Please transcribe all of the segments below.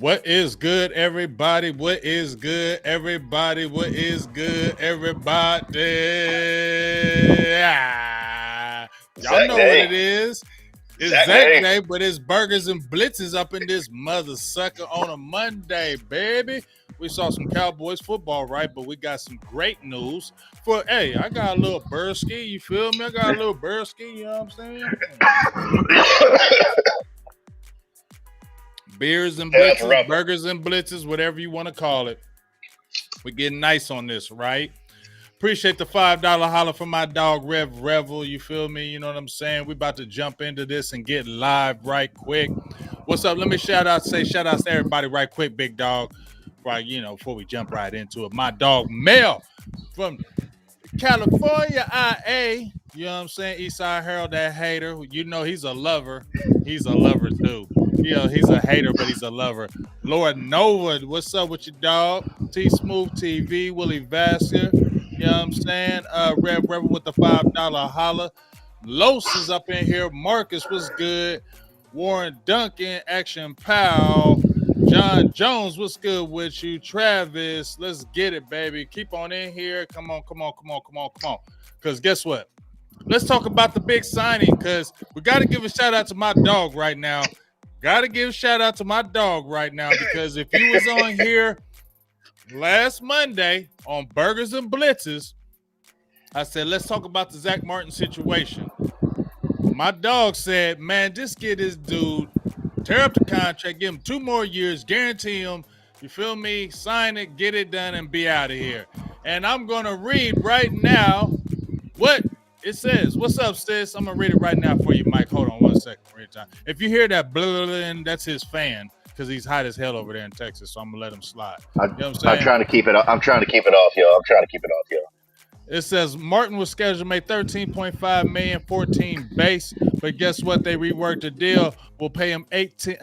What is good, everybody? What is good, everybody? What is good, everybody? Y'all Zack know what it Day. is. It's Zack Zack Day. Day, but it's burgers and blitzes up in this mother sucker on a Monday, baby. We saw some Cowboys football, right? But we got some great news for, hey, I got a little Bursky, you feel me? I got a little Bursky, you know what I'm saying? Beers and That's blitzes, rough. burgers and blitzes, whatever you want to call it. We're getting nice on this, right? Appreciate the $5 holler from my dog Rev Revel. You feel me? You know what I'm saying? We about to jump into this and get live right quick. What's up? Let me shout outs to everybody right quick, big dog. Right, before we jump right into it. My dog Mel from California, IA. You know what I'm saying? Eastside Harold, that hater. You know he's a lover. He's a lover too. He's a hater, but he's a lover. Lord Nova, what's up with your dog? T Smooth TV, Willie Vassar. You know what I'm saying? Rev Rebel with the $5 holla. Los is up in here. Marcus was good. Warren Duncan, Action Pal. John Jones, what's good with you? Travis, let's get it, baby. Keep on in here. Come on. Because guess what? Let's talk about the big signing because we got to give a shout out to my dog right now. Got to give a shout out to my dog right now because if you was on here last Monday on Burgers and Blitzes, I said, let's talk about the Zach Martin situation. My dog said, man, just get this dude, tear up the contract, give him 2 more years, guarantee him, you feel me, sign it, get it done, and be out of here. And I'm going to read right now what it says. What's up, sis? I'm going to read it right now for you, Mike. Hold on 1 second. If you hear that blah, that's his fan because he's hot as hell over there in Texas, so I'm going to let him slide. You know what I'm saying? I'm trying to keep it off, y'all. It says Martin was scheduled to make $13.5 million, 14 base, but guess what? They reworked the deal. We'll pay him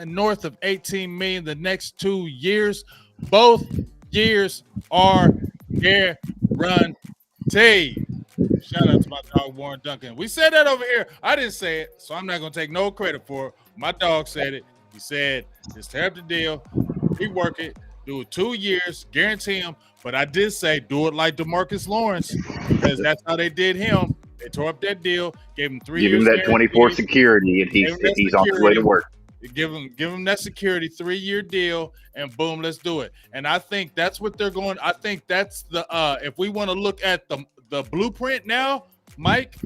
north of $18 million the next 2 years. Both years are guaranteed. Shout out to my dog Warren Duncan. We said that over here. I didn't say it, so I'm not gonna take no credit for it. My dog said it. He said, just tear up the deal, rework it, do it 2 years, guarantee him. But I did say do it like DeMarcus Lawrence because that's how they did him. They tore up that deal, gave him 3 years. Give him that 24 security, and he's on his way to work. Give him that security 3-year deal, and boom, let's do it. And I think that's what they're going. I think that's the if we want to look at the blueprint now, Mike,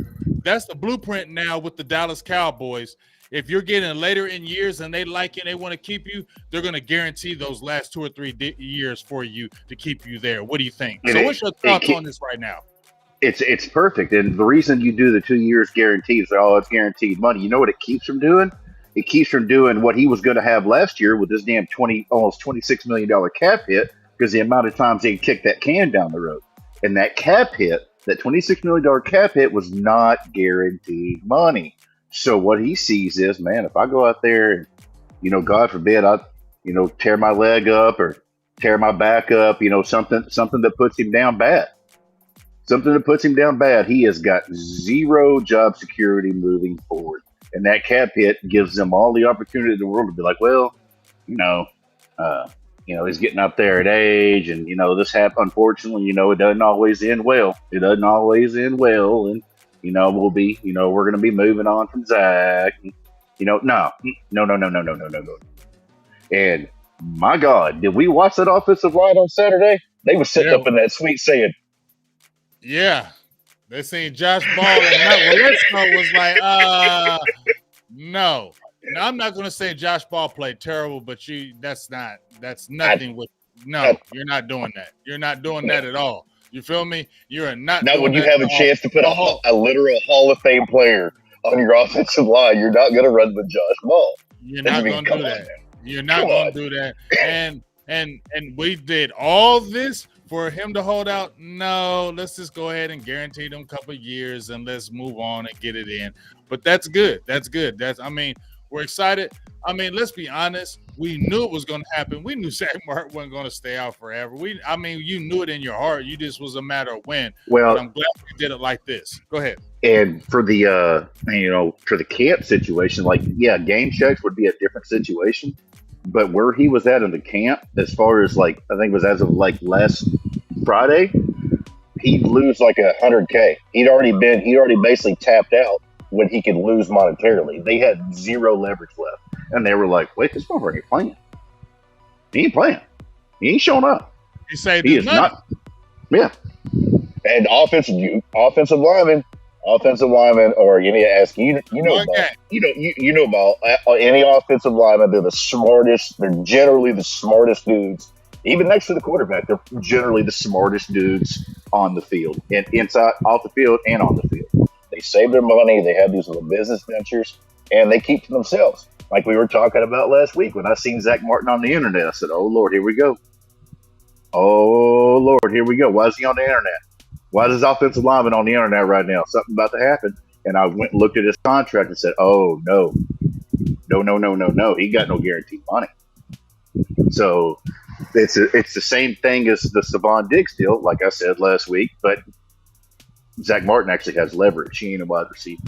that's the blueprint now with the Dallas Cowboys. If you're getting later in years and they like you and they want to keep you, they're going to guarantee those last 2 or 3 years for you to keep you there. What do you think? So what's your thoughts on this right now? It's perfect. And the reason you do the 2 years guarantee is, it's guaranteed money. You know what it keeps from doing? It keeps from doing what he was going to have last year with this damn almost $26 million cap hit because the amount of times they kicked that can down the road. And that cap hit, that $26 million cap hit was not guaranteed money. So what he sees is, man, if I go out there and, God forbid, I, tear my leg up or tear my back up, something that puts him down bad. Something that puts him down bad. He has got zero job security moving forward. And that cap hit gives them all the opportunity in the world to be like, well, he's getting up there in age and, this happened. Unfortunately, it doesn't always end well. And, we'll be, we're going to be moving on from Zack. No. And my God, did we watch that offensive line on Saturday? They were sitting up in that suite saying, yeah, they seen Josh Ball and Waletzko was like, no. Now, I'm not going to say Josh Ball played terrible, but that's nothing you're not doing that. You're not doing that at all. You feel me? You're not. Not when you have a chance to put a literal Hall of Fame player on your offensive line. You're not going to run with Josh Ball. You're not going to do that. You're not going to do that. And we did all this for him to hold out. No, let's just go ahead and guarantee them a couple of years and let's move on and get it in. But that's good. We're excited. Let's be honest. We knew it was going to happen. We knew Zack Martin wasn't going to stay out forever. You knew it in your heart. You just was a matter of when. Well, but I'm glad we did it like this. Go ahead. And for the for the camp situation, game checks would be a different situation. but where he was at in the camp, as far as like I think it was as of like last Friday, he'd lose like 100K. He'd already basically tapped out when he could lose monetarily. They had zero leverage left, and they were like, "Wait, this motherfucker ain't playing. He ain't playing. He ain't showing up. He saved He his is money. not." Yeah, and offensive lineman, or you need to ask you know about any offensive lineman. They're the smartest. They're generally the smartest dudes. Even next to the quarterback, they're generally the smartest dudes on the field, and inside, off the field, and on the field. They save their money. They have these little business ventures, and they keep to themselves. Like we were talking about last week when I seen Zack Martin on the internet. I said, "Oh Lord, here we go. Oh Lord, here we go. Why is he on the internet? Why is his offensive lineman on the internet right now? Something about to happen." And I went and looked at his contract and said, "Oh no. He got no guaranteed money." So it's the same thing as the Stephon Diggs deal, like I said last week, but Zack Martin actually has leverage. He ain't a wide receiver.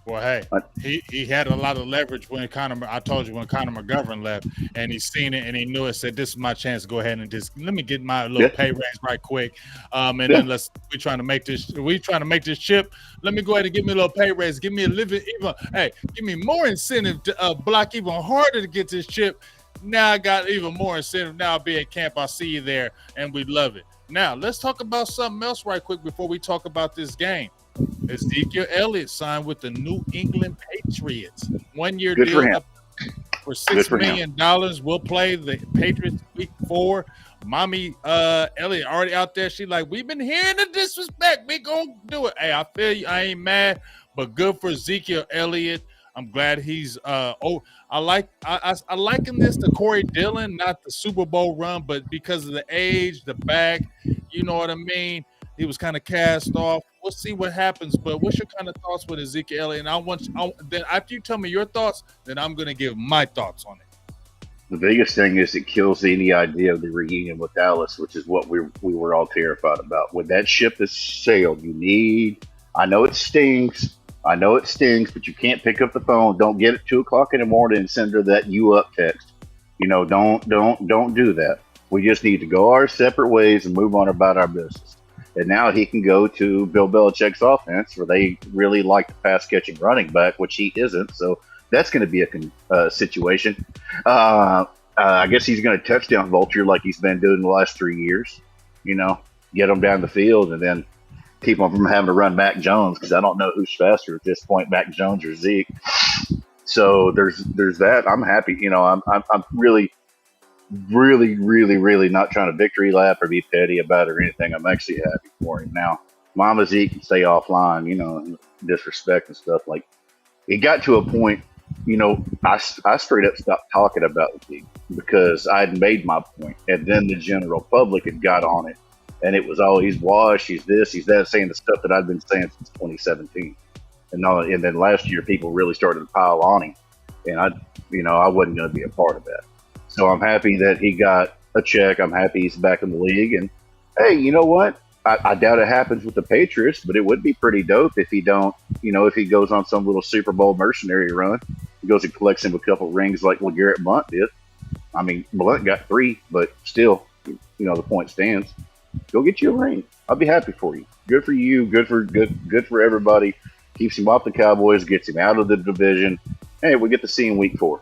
Well, hey, he had a lot of leverage when Conor McGovern left, and he seen it and he knew it. Said, "This is my chance to go ahead and just let me get my little pay raise right quick." Then we trying to make this chip. Let me go ahead and give me a little pay raise. Give me give me more incentive to block even harder to get this chip. Now I got even more incentive. Now I'll be at camp. I'll see you there, and we love it. Now let's talk about something else right quick before we talk about this game. Ezekiel Elliott signed with the New England Patriots. 1 year deal for $6 million. We'll play the Patriots week 4. Mommy Elliott already out there. She like, we've been hearing the disrespect. We gonna do it. Hey, I feel you. I ain't mad, but good for Ezekiel Elliott. I'm glad he's I liken this to Corey Dillon, not the Super Bowl run, but because of the age, the back, you know what I mean? He was kind of cast off. We'll see what happens, but what's your kind of thoughts with Ezekiel Elliott? And then after you tell me your thoughts, then I'm going to give my thoughts on it. The biggest thing is it kills any idea of the reunion with Dallas, which is what we were all terrified about. When that ship has sailed, I know it stings, but you can't pick up the phone. Don't get at 2:00 in the morning and send her that "you up" text. Don't do that. We just need to go our separate ways and move on about our business. And now he can go to Bill Belichick's offense, where they really like the pass-catching running back, which he isn't. So that's going to be a situation. I guess he's going to touchdown vulture like he's been doing the last 3 years. Get him down the field and then keep him from having to run Mac Jones, because I don't know who's faster at this point, Mac Jones or Zeke. So there's that. I'm happy. I'm really not trying to victory lap or be petty about it or anything. I'm actually happy for him. Now, Mama Zeke can stay offline, disrespect and stuff. Like, it got to a point, I straight up stopped talking about Zeke because I had made my point, and then the general public had got on it, and it was, "Oh, he's washed, he's this, he's that," saying the stuff that I've been saying since 2017. And then last year, people really started to pile on him, and I wasn't going to be a part of that. So I'm happy that he got a check. I'm happy he's back in the league. And hey, you know what? I doubt it happens with the Patriots, but it would be pretty dope if he goes on some little Super Bowl mercenary run. He goes and collects him a couple rings like LeGarrette Blount did. I mean, Blount got 3, but still, the point stands. Go get you a ring. I'll be happy for you. Good for you. Good for everybody. Keeps him off the Cowboys. Gets him out of the division. Hey, we get to see him week 4.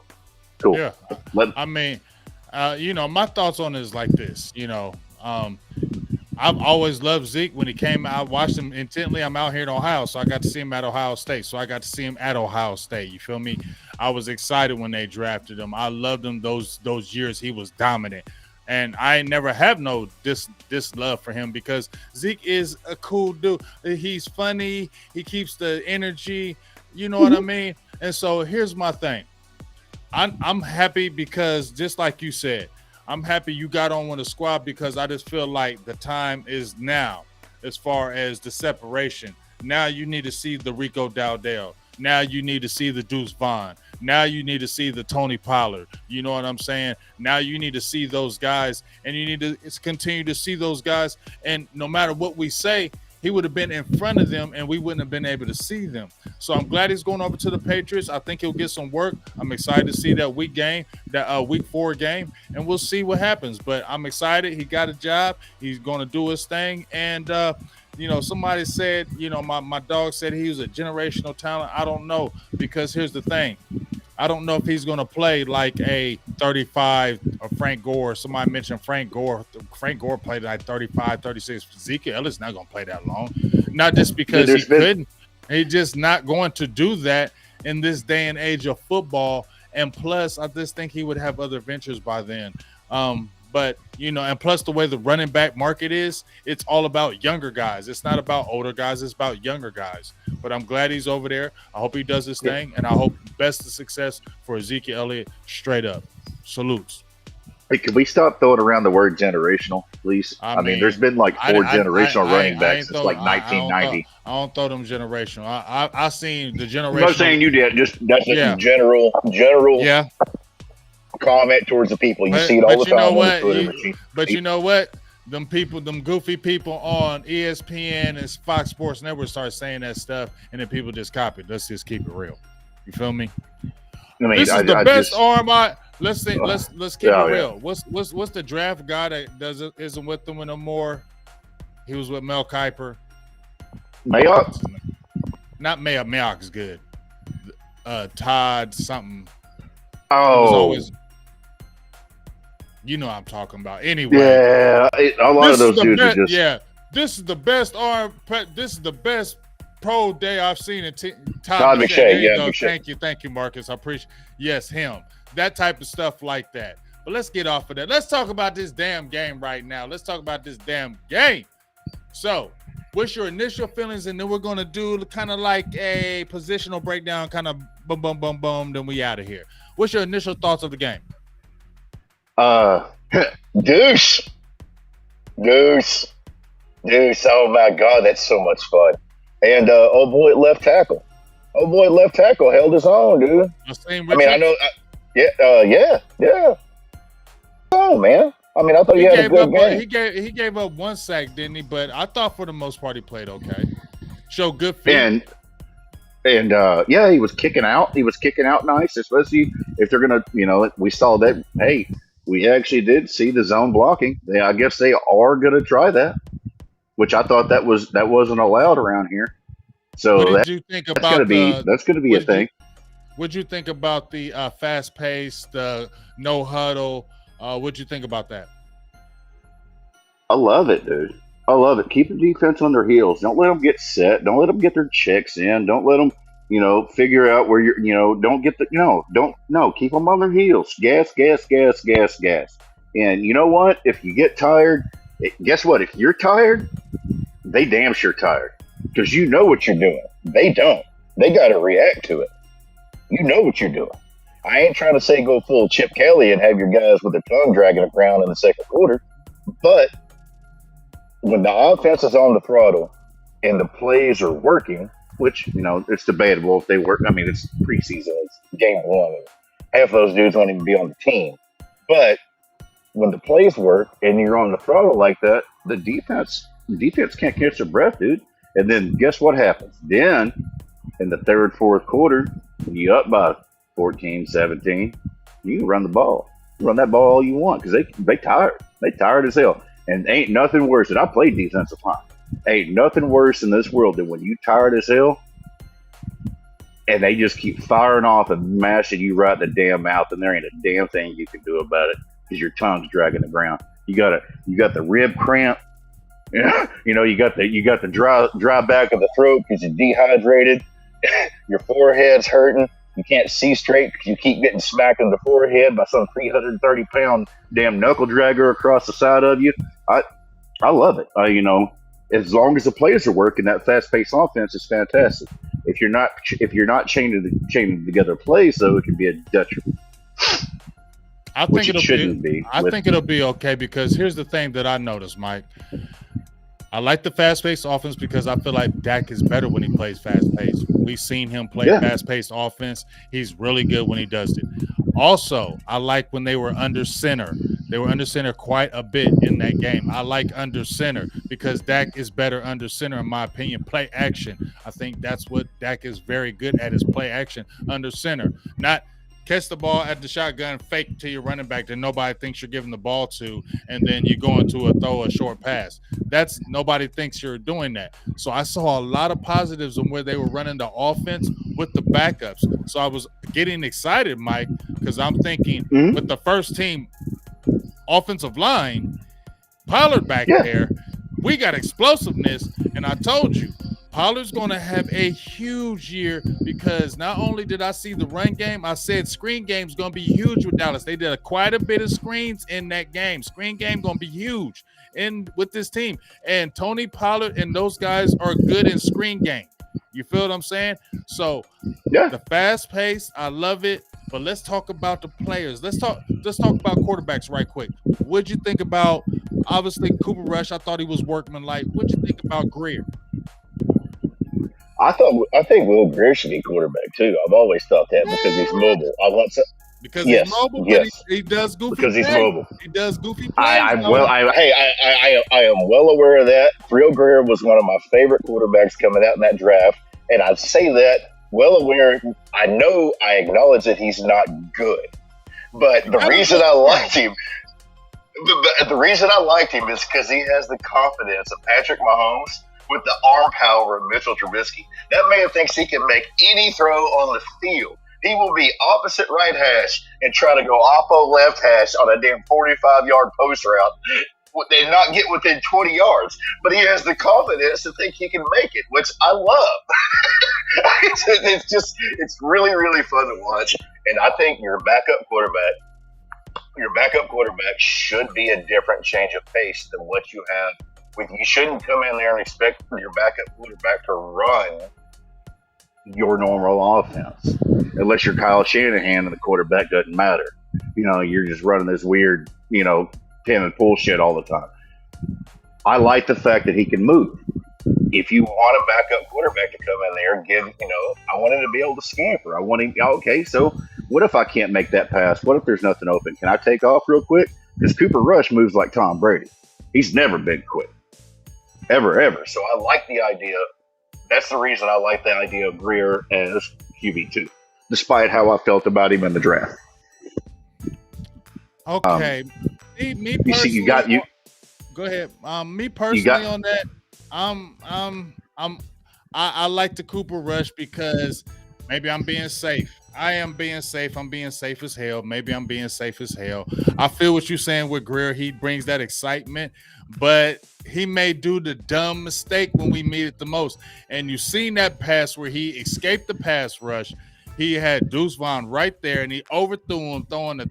Cool. Yeah. My thoughts on it is like this. I've always loved Zeke. When he came out, I watched him intently. I'm out here in Ohio, so I got to see him at Ohio State. You feel me? I was excited when they drafted him. I loved him those years. He was dominant. And I never have this love for him because Zeke is a cool dude. He's funny. He keeps the energy. You know what I mean? And so here's my thing. I'm happy because, just like you said, I'm happy you got on with the squad because I just feel like the time is now as far as the separation. Now you need to see the Rico Dowdell. Now you need to see the Deuce Vaughn. Now you need to see the Tony Pollard. You know what I'm saying? Now you need to see those guys, and you need to continue to see those guys. And no matter what we say, he would have been in front of them and we wouldn't have been able to see them. So I'm glad he's going over to the Patriots. I think he'll get some work. I'm excited to see that week 4 game, and we'll see what happens. But I'm excited. He got a job. He's going to do his thing. And, somebody said, my dog said he was a generational talent. I don't know, because here's the thing. I don't know if he's going to play like a 35 or Frank Gore. Somebody mentioned Frank Gore. Frank Gore played like 35, 36. Ezekiel Elliott's not going to play that long. Not just because he couldn't. He's just not going to do that in this day and age of football. And plus, I just think he would have other ventures by then. But, and plus the way the running back market is, it's all about younger guys. It's not about older guys. It's about younger guys. But I'm glad he's over there. I hope he does his thing, and I hope best of success for Ezekiel Elliott straight up. Salutes. Hey, can we stop throwing around the word generational, please? I mean, there's been like 4 generational running backs since like 1990. I don't throw them generational. I seen the generational. I'm not saying you did. Just that's a general. Yeah. Comment towards the people. You see it all the time. But you know what? Them goofy people on ESPN and Fox Sports Network start saying that stuff, and then people just copy it. Let's just keep it real. You feel me? This is the best arm. Let's keep it real. What's the draft guy that isn't with them no more? He was with Mel Kiper. Mayock? Not Mayock. Mayock is good. Todd something. Oh. You know what I'm talking about. Anyway. Yeah, a lot of those dudes are just. Yeah, this is the best This is the best pro day I've seen in Todd McShay. Yeah, McShay. Thank you, Marcus. I appreciate. Yes, him. That type of stuff like that. But let's get off of that. Let's talk about this damn game right now. Let's talk about this damn game. So, what's your initial feelings? And then we're gonna do kind of like a positional breakdown, kind of boom, boom, boom, boom. Then we out of here. What's your initial thoughts of the game? Deuce. Oh my God, that's so much fun. And old boy at left tackle held his own, dude. I know. Yeah. Oh man. I mean, I thought he had a good game. He gave up 1 sack, didn't he? But I thought for the most part he played okay. Showed good feet. And he was kicking out. He was kicking out nice, especially if they're gonna, we saw that. Hey, we actually did see the zone blocking. I guess they are gonna try that, which I thought that wasn't allowed around here. So what did you think about that's gonna be a thing. What'd you think about the fast pace, the no huddle? What'd you think about that? I love it, dude. I love it. Keep the defense on their heels. Don't let them get set. Don't let them get their checks in. Don't let them, figure out where you're, don't get keep them on their heels. Gas. And you know what? If you get tired, guess what? If you're tired, they damn sure tired, because you know what you're doing. They don't. They got to react to it. You know what you're doing. I ain't trying to say go full Chip Kelly and have your guys with their tongue dragging around in the second quarter, but when the offense is on the throttle and the plays are working, which, it's debatable if they work. I mean, it's preseason, it's game 1. And half of those dudes won't even be on the team. But when the plays work and you're on the throttle like that, the defense can't catch their breath, dude. And then guess what happens? Then in the third, fourth quarter, when you up by 14, 17, you can run the ball. Run that ball all you want, because they tired. They tired as hell. And ain't nothing worse. And I played defensive line. Ain't nothing worse in this world than when you tired as hell and they just keep firing off and mashing you right in the damn mouth, and there ain't a damn thing you can do about it because your tongue's dragging the ground. You got the rib cramp. You got the dry back of the throat because you're dehydrated. Your forehead's hurting. You can't see straight because you keep getting smacked in the forehead by some 330-pound damn knuckle dragger across the side of you. I love it. As long as the players are working, that fast-paced offense is fantastic. If you're not chaining together plays, though, it can be a detriment. I think it'll be okay, because here's the thing that I noticed, Mike. I like the fast-paced offense because I feel like Dak is better when he plays fast-paced. We've seen him play Yeah. fast-paced offense. He's really good when he does it. Also, I like when they were under center. They were under center quite a bit in that game. I like under center because Dak is better under center, in my opinion. Play action. I think that's what Dak is very good at, is play action under center. Not catch the ball at the shotgun, fake to your running back that nobody thinks you're giving the ball to, and then you go into a short pass. That's nobody thinks you're doing that. So I saw a lot of positives on where they were running the offense with the backups. So I was getting excited, Mike, because I'm thinking with the first team offensive line, Pollard back there, we got explosiveness. And I told you, Pollard's going to have a huge year because not only did I see the run game, I said screen game's going to be huge with Dallas. They did quite a bit of screens in that game. Screen game going to be huge with this team. And Tony Pollard and those guys are good in screen game. You feel what I'm saying? So the fast pace, I love it. But let's talk about the players. Let's talk about quarterbacks right quick. What'd you think about, obviously, Cooper Rush? I thought he was workmanlike. What'd you think about Greer? I think Will Greer should be quarterback too. I've always thought that because he's mobile. Because he's mobile, but he does goofy because he's plays. mobile. He does goofy plays. I am well aware of that. Will Greer was one of my favorite quarterbacks coming out in that draft, and I say that well aware. I acknowledge that he's not good, but the reason I liked him. The reason I liked him is because he has the confidence of Patrick Mahomes with the arm power of Mitchell Trubisky. That man thinks he can make any throw on the field. He will be opposite right hash and try to go oppo left hash on a damn 45-yard post route and not get within 20 yards. But he has the confidence to think he can make it, which I love. It's really, really fun to watch. And I think your backup quarterback should be a different change of pace than what you have. You shouldn't come in there and expect your backup quarterback to run your normal offense, unless you're Kyle Shanahan and the quarterback doesn't matter. You're just running this weird, pin and pull shit all the time. I like the fact that he can move. If you want a backup quarterback to come in there and I want him to be able to scamper. I want him. Okay, so what if I can't make that pass? What if there's nothing open? Can I take off real quick? Because Cooper Rush moves like Tom Brady. He's never been quick. Ever. So I like the idea. That's the reason I like the idea of Greer as QB2, despite how I felt about him in the draft. Okay. Me you see, you got you. Go ahead. Me personally on that, I like the Cooper Rush because maybe I'm being safe. I am being safe. I'm being safe as hell. Maybe I'm being safe as hell. I feel what you're saying with Greer. He brings that excitement, but he may do the dumb mistake when we need it the most. And you've seen that pass where he escaped the pass rush. He had Deuce Vaughn right there, and he overthrew him, throwing a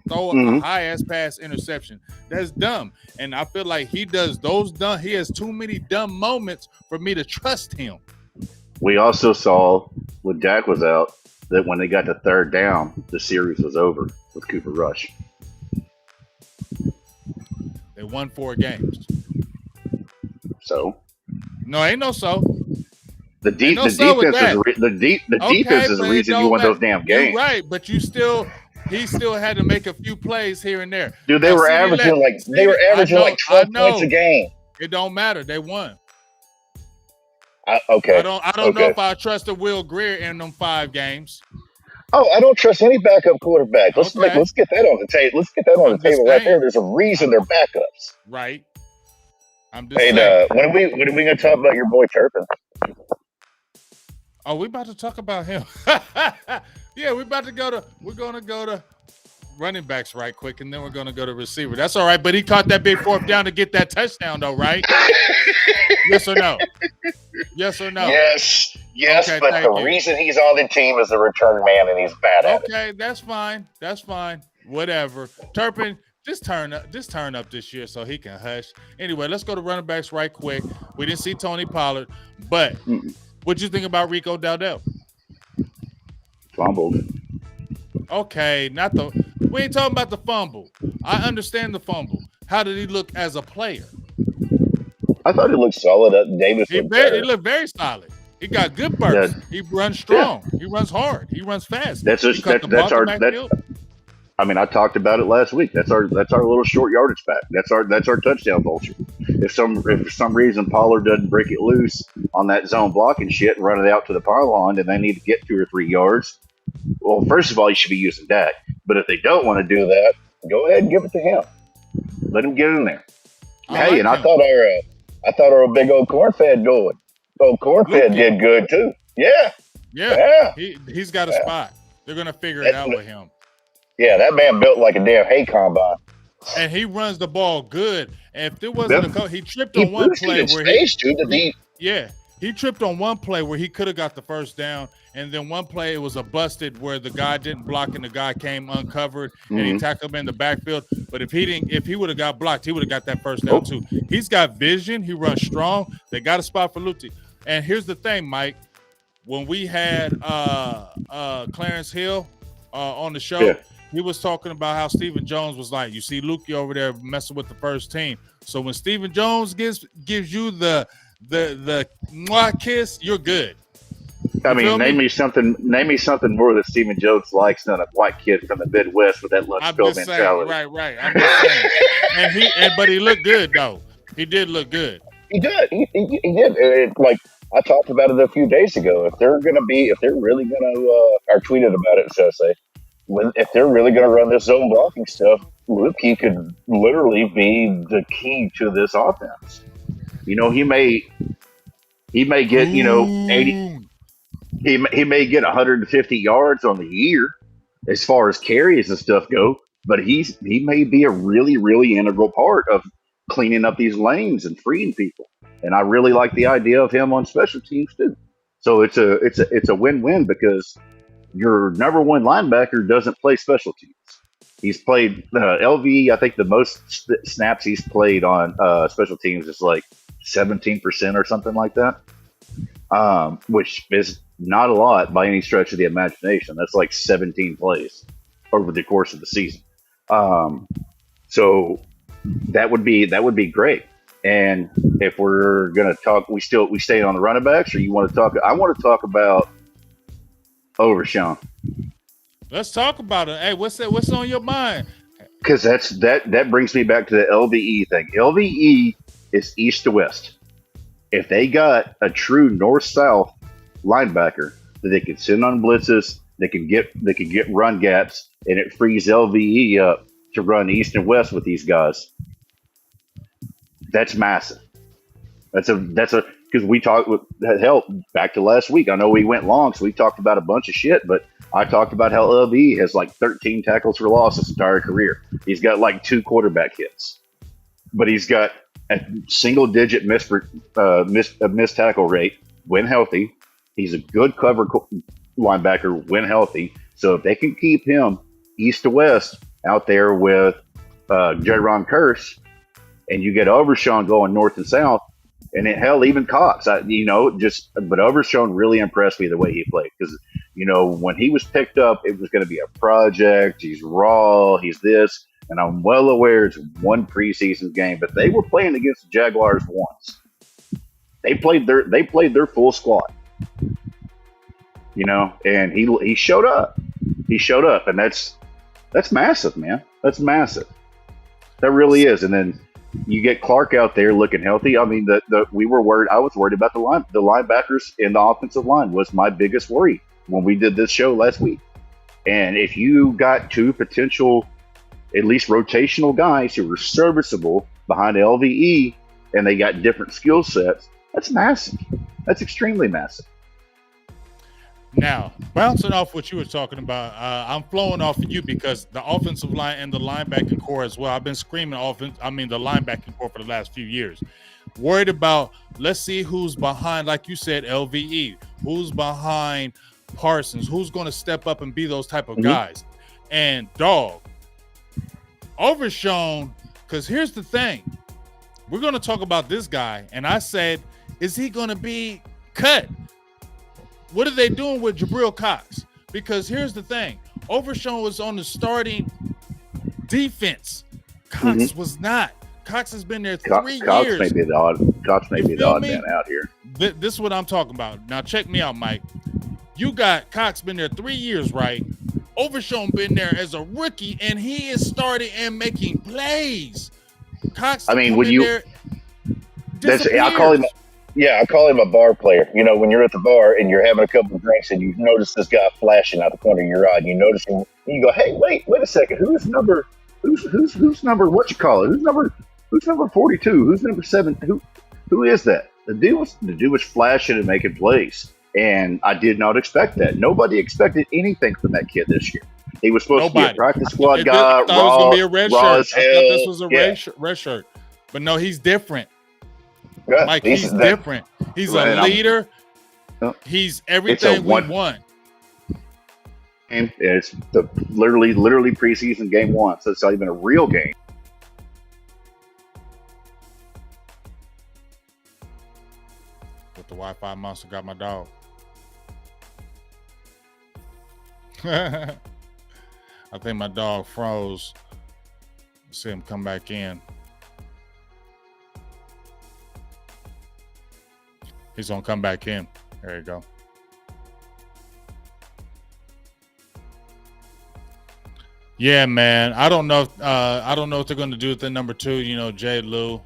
high-ass pass interception. That's dumb. And I feel like he does those dumb. He has too many dumb moments for me to trust him. We also saw when Dak was out that when they got to third down, the series was over with Cooper Rush. They won 4 games. So? No, ain't no so. The defense is the reason you won those damn games. You're right, but he still had to make a few plays here and there. Dude, they were averaging like 12 points a game. It don't matter. They won. Okay. I don't know if I trusted Will Greer in them 5 games. Oh, I don't trust any backup quarterback. Let's get that on the table. Let's get that on the table right there. There's a reason they're backups. Right. I'm just saying. When are we going to talk about your boy Turpin? Oh, we about to talk about him. Yeah, we're going to go to running backs right quick, and then we're going to go to receiver. That's all right, but he caught that big 4th down to get that touchdown, though, right? Yes or no? Yes or no? Yes, okay, but the reason he's on the team is a return man, and he's bad at it. Okay, that's fine. Whatever. Turpin, just turn up this year so he can hush. Anyway, let's go to running backs right quick. We didn't see Tony Pollard, but what'd you think about Rico Dowdell? Fumbled. Okay, we ain't talking about the fumble. I understand the fumble. How did he look as a player? I thought he looked solid. Davis He looked very solid. He got good bursts. He runs strong. He runs hard. He runs fast. That's He cut the ball to backfield. I mean, I talked about it last week. That's our little short yardage back. That's our touchdown vulture. If for some reason Pollard doesn't break it loose on that zone blocking shit and run it out to the pylon, and they need to get 2 or 3 yards, well, first of all, you should be using Dak. But if they don't want to do that, go ahead and give it to him. Let him get in there. I thought our big old corn-fed going. Old corn-fed did good too. Yeah. He's got a spot. They're gonna figure it out with him. Yeah, that man built like a damn hay combine. And he runs the ball good. And if there wasn't a coach, he tripped on one play where he tripped on one play where he could have got the first down. And then one play, it was a busted where the guy didn't block and the guy came uncovered and he tackled him in the backfield. But if he would have got blocked, he would have got that first down too. He's got vision. He runs strong. They got a spot for Luti. And here's the thing, Mike. When we had Clarence Hill on the show, he was talking about how Stephen Jones was like, you see Lukey over there messing with the first team. So when Stephen Jones gives you the mwah kiss, you're good. I mean, name me something more that Stephen Jones likes than a white kid from the Midwest with that lunch bill mentality. Right. I'm just saying. But he looked good though. He did look good. He did. He did. Like I talked about it a few days ago. If they're really gonna, I tweeted about it, so I say, if they're really gonna run this zone blocking stuff, Lukey could literally be the key to this offense. You know, he may get 80. He may get 150 yards on the year as far as carries and stuff go, but he may be a really, really integral part of cleaning up these lanes and freeing people. And I really like the idea of him on special teams too. So it's a win-win because your number one linebacker doesn't play special teams. He's played LV. I think the most snaps he's played on special teams is like 17% or something like that, which is not a lot by any stretch of the imagination. That's like 17 plays over the course of the season. So that would be great. And if we're gonna talk, we stay on the running backs, or you want to talk? I want to talk about Overshown. Let's talk about it. Hey, what's on your mind? Because that brings me back to the LVE thing. LVE is east to west. If they got a true north-south linebacker that they could send on blitzes, they could get run gaps, and it frees LVE up to run east and west with these guys. That's massive. That's a because we talked with hell back to last week. I know we went long, so we talked about a bunch of shit, but I talked about how LVE has like 13 tackles for loss his entire career. He's got like 2 quarterback hits, but he's got a single-digit missed tackle rate when healthy. He's a good cover linebacker when healthy. So if they can keep him east to west out there with Jaron Curse, and you get Overshown going north and south, and hell, even Cox, but Overshown really impressed me the way he played because, when he was picked up, it was going to be a project. He's raw. He's this. And I'm well aware it's one preseason game, but they were playing against the Jaguars once. They played their full squad, and he showed up. He showed up, and that's massive, man. That's massive. That really is. And then you get Clark out there looking healthy. I mean, we were worried. I was worried about the linebackers in the offensive line was my biggest worry when we did this show last week. And if you got 2 potential, at least rotational guys who were serviceable behind LVE, and they got different skill sets, that's massive. That's extremely massive. Now, bouncing off what you were talking about, I'm flowing off of you because the offensive line and the linebacking core as well. I've been screaming the linebacking core for the last few years. Worried about, let's see who's behind, like you said, LVE. Who's behind Parsons? Who's going to step up and be those type of guys? And dog, Overshown, because here's the thing. We're going to talk about this guy, and I said, is he going to be cut? What are they doing with Jabril Cox? Because here's the thing. Overshown was on the starting defense. Cox was not. Cox has been there 3 Cox years. may be the odd me? man out here. This is what I'm talking about. Now check me out, Mike. You got Cox been there 3 years, right? Overshown been there as a rookie, and he is starting and making plays. Cox, I mean, when you I call him a bar player. You know, when you're at the bar and you're having a couple of drinks and you notice this guy flashing out the corner of your eye, and you notice him, and you go, "Hey, wait a second, who's number? What you call it? Who's number 42? Who's number 7? Who is that?" The dude was flashing and making plays, and I did not expect that. Nobody expected anything from that kid this year. He was supposed to be a practice squad guy. I thought it was going to be a red shirt. I thought this was a red shirt. But no, he's different. Yeah, Mike, he's different. He's a leader. He's everything we want. And it's literally preseason game 1, so it's not even a real game. But the Wi-Fi monster got my dog. I think my dog froze. See him come back in. He's gonna come back in. There you go. Yeah, man. I don't know if they're gonna do with the number 2. You know, Jay Lou.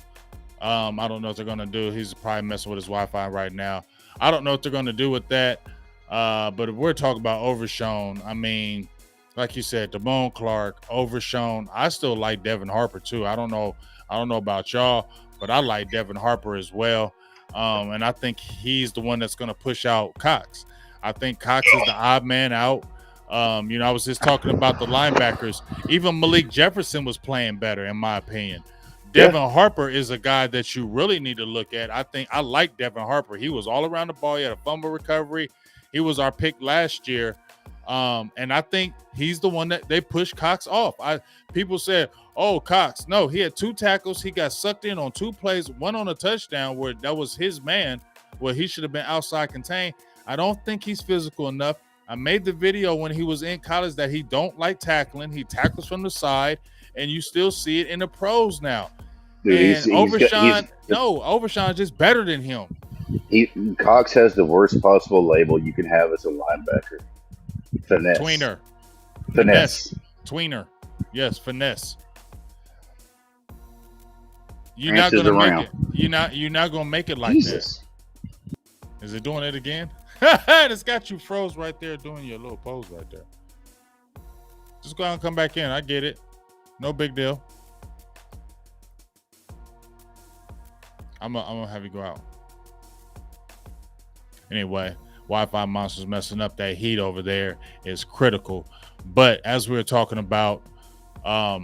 I don't know what they're gonna do. He's probably messing with his Wi-Fi right now. I don't know what they're gonna do with that. But if we're talking about Overshown, I mean, like you said, Damone Clark, Overshown. I still like Devin Harper too. I don't know about y'all, but I like Devin Harper as well. And I think he's the one that's going to push out Cox. I think Cox is the odd man out. You know, I was just talking about the linebackers. Even Malik Jefferson was playing better, in my opinion. Devin Harper is a guy that you really need to look at. I like Devin Harper. He was all around the ball. He had a fumble recovery. He was our pick last year. And I think he's the one that they pushed Cox off. People said, "Oh, Cox." No, he had 2 tackles. He got sucked in on 2 plays, one on a touchdown where that was his man, where he should have been outside contained. I don't think he's physical enough. I made the video when he was in college that he don't like tackling. He tackles from the side, and you still see it in the pros now. Dude, and Overshown's just better than him. Cox has the worst possible label you can have as a linebacker. Finesse. Finesse. Tweener. Yes, finesse. You're not gonna make it. You're not gonna make it like that. Is it doing it again? It's got you froze right there doing your little pose right there. Just go out and come back in. I get it. No big deal. I'm gonna have you go out. Anyway, Wi-Fi monsters messing up that heat over there is critical. But as we were talking about, I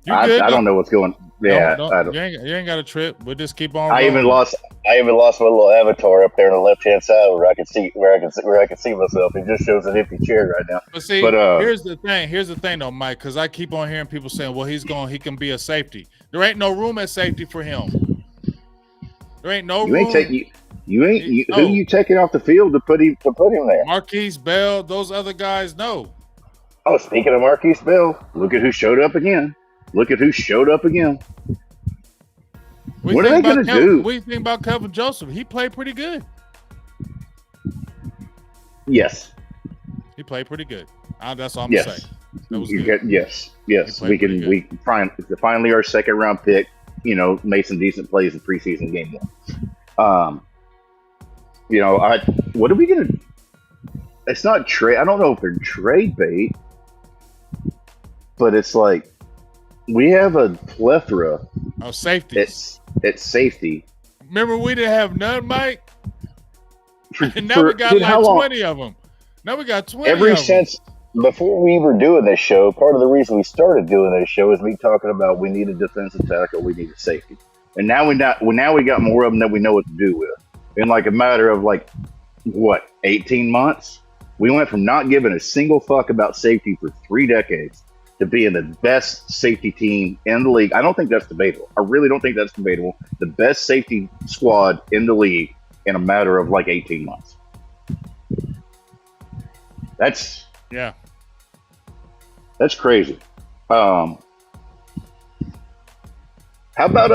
don't know what's going. Yeah, you ain't got a trip. We'll just keep on. I even lost my little avatar up there on the left hand side where I can see myself. It just shows an empty chair right now. But see, here's the thing though, Mike, because I keep on hearing people saying, "Well, he can be a safety." There ain't no room at safety for him. There ain't no room. Who you taking off the field to put him there? Marquise Bell, those other guys, no. Oh, speaking of Marquise Bell, look at who showed up again. What are they going to do? What do you think about Kelvin Joseph? He played pretty good. Yes. He played pretty good. That's all I'm going to say. That was good. Yes. We finally our second round pick, made some decent plays in preseason game 1. What are we going to – it's not trade – I don't know if they're trade bait, but it's like we have a plethora of safeties. It's safety. Remember, we didn't have none, Mike? And now we got 20 of them. Now we got 20 Ever of them. Since before we were doing this show, part of the reason we started doing this show is me talking about we need a defensive tackle, we need a safety. And now we got more of them that we know what to do with. In like a matter of 18 months, we went from not giving a single fuck about safety for 3 decades to being the best safety team in the league. I don't think that's debatable. I really don't think that's debatable. The best safety squad in the league in a matter of 18 months. That's crazy. How about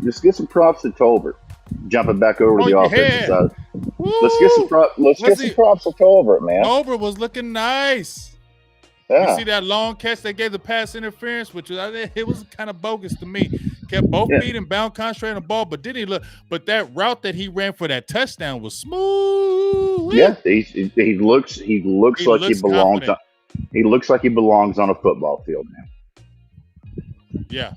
just get some props to Tolbert. Jumping back over Oh the offensive yeah. side. Let's get some Woo! props. Let's get some props to Tolbert, man. Tolbert was looking nice. Yeah. You see that long catch they gave the pass interference, which it was kind of bogus to me. Kept both feet in bound, concentrating on the ball, but didn't he look? But that route that he ran for that touchdown was smooth. Yeah, he looks like he belongs. Confident. He looks like he belongs on a football field now. Yeah,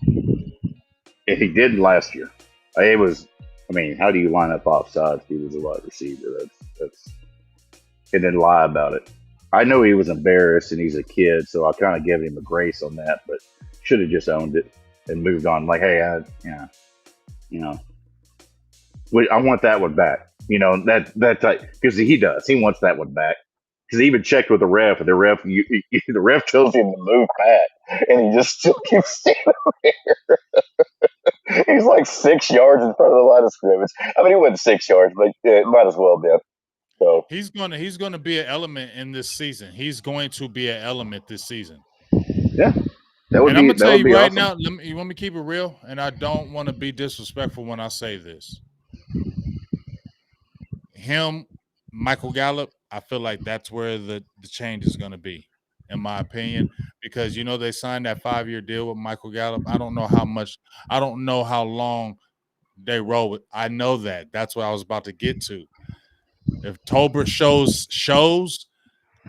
If he did last year, it was. I mean, how do you line up offsides if he was a wide receiver? That's. And then lie about it. I know he was embarrassed and he's a kid, so I kind of give him a grace on that, but should have just owned it and moved on. Like, hey, I want that one back. That type, because he does. He wants that one back. Because he even checked with the ref, and the ref tells him to move back, and he just still keeps standing there. He's like 6 yards in front of the line of scrimmage. I mean, he wasn't 6 yards, but it might as well have been. So he's gonna be an element in this season. He's going to be an element this season. Yeah, I'm gonna tell you right now. You want me to keep it real, and I don't want to be disrespectful when I say this. Him, Michael Gallup, I feel like that's where the change is going to be, in my opinion, because they signed that 5-year deal with Michael Gallup. I don't know how long they roll with. I know that. That's what I was about to get to. If Tolbert shows,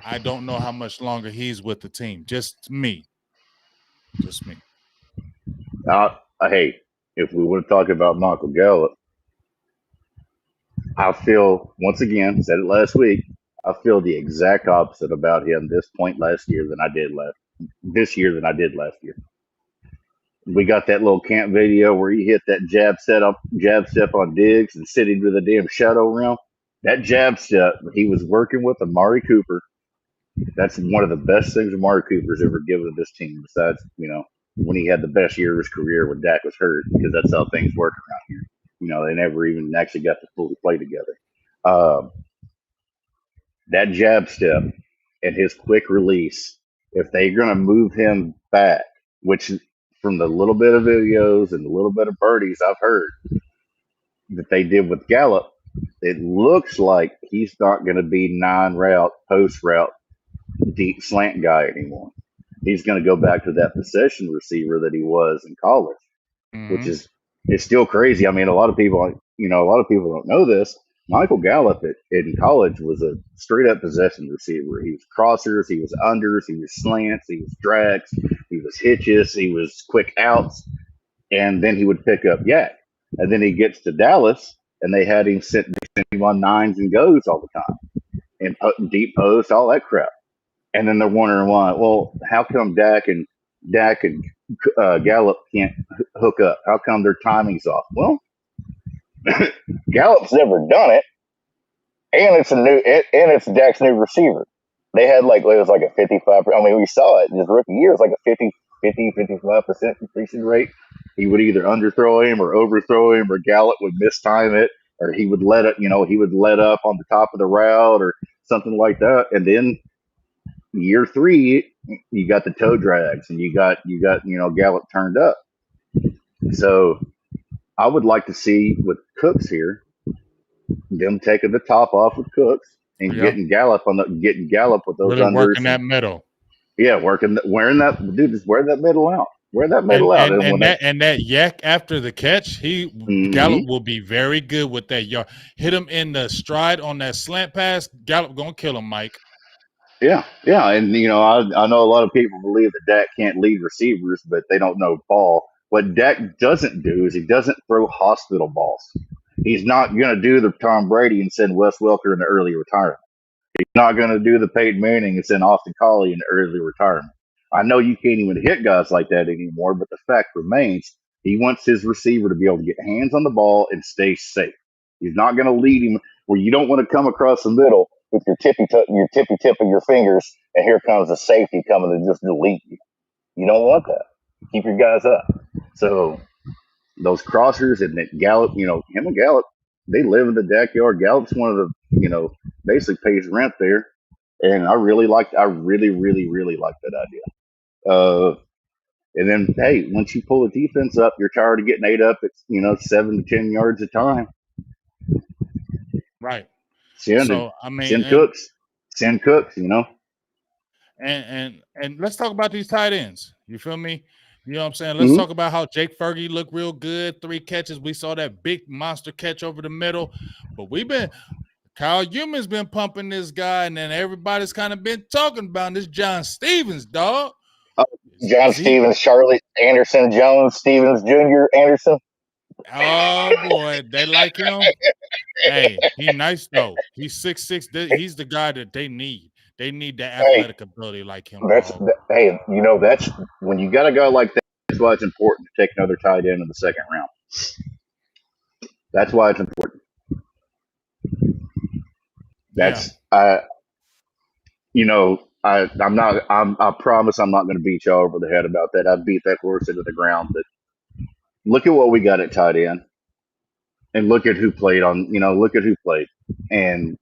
I don't know how much longer he's with the team. Just me. Hey, if we want to talk about Michael Gallup, I feel, once again, said it last week, I feel the exact opposite about him this year than I did last year. We got that little camp video where he hit that jab step on Diggs and sitting with a damn shadow realm. That jab step, he was working with Amari Cooper. That's one of the best things Amari Cooper's ever given to this team, besides, when he had the best year of his career when Dak was hurt, because that's how things work around here. They never even actually got to fully play together. That jab step and his quick release, if they're going to move him back, which from the little bit of videos and the little bit of birdies I've heard that they did with Gallup, it looks like he's not going to be 9-route, post-route, deep slant guy anymore. He's going to go back to that possession receiver that he was in college, which is it's still crazy. I mean, a lot of people don't know this. Michael Gallup in college was a straight up possession receiver. He was crossers, he was unders, he was slants, he was drags, he was hitches, he was quick outs, and then he would pick up yak. And then he gets to Dallas, and they had him sent him on nines and goes all the time, and putting deep post, all that crap. And then they're wondering why. Well, how come Dak and Gallup can't hook up? How come their timing's off? Well, Gallup's never done it, and it's Dak's new receiver. They had it was like a 55. I mean, we saw it in his rookie year. It's like a 55% completion rate. He would either underthrow him or overthrow him, or Gallup would mistime it, or he would let up on the top of the route or something like that. And then year 3, you got the toe drags, and you got Gallup turned up. So I would like to see with Cooks here, them taking the top off with Cooks and getting Gallup with those really unders, working that middle. Yeah, wearing that middle out. Wear that middle out. And that yak after the catch, Gallup will be very good with that yard. Hit him in the stride on that slant pass. Gallup gonna kill him, Mike. Yeah, and I know a lot of people believe that Dak can't lead receivers, but they don't know ball. What Dak doesn't do is he doesn't throw hospital balls. He's not going to do the Tom Brady and send Wes Welker into early retirement. He's not going to do the Peyton Manning and send Austin Collie into early retirement. I know you can't even hit guys like that anymore, but the fact remains he wants his receiver to be able to get hands on the ball and stay safe. He's not going to lead him where you don't want to come across the middle with your tippy tip of your fingers, and here comes a safety coming to just delete you. You don't want that. Keep your guys up. So those crossers and that Gallup, him and Gallup, they live in the backyard. Gallup's one of the, basically pays rent there. And I really really like that idea. And then, hey, once you pull the defense up, you're tired of getting ate up at 7 to 10 yards a time. Right. Send it. So I mean, Send Cooks. Send Cooks. and let's talk about these tight ends. You feel me? You know what I'm saying? Let's Mm-hmm. talk about how Jake Fergie looked real good. 3 catches. We saw that big monster catch over the middle. But Kyle Human's been pumping this guy, and then everybody's kind of been talking about this John Stevens, dog. John Stevens, Charlotte Anderson, Jones, Stevens Jr., Anderson. Oh, boy. They like him? Hey, he nice, though. He's 6'6". He's the guy that they need. They need that athletic ability like him, dog. Hey, that's when you got a guy like that. That's why it's important to take another tight end in the second round. That's why it's important. That's I promise I'm not going to beat y'all over the head about that. I beat that horse into the ground. But look at what we got at tight end, and look at who played look at who played. And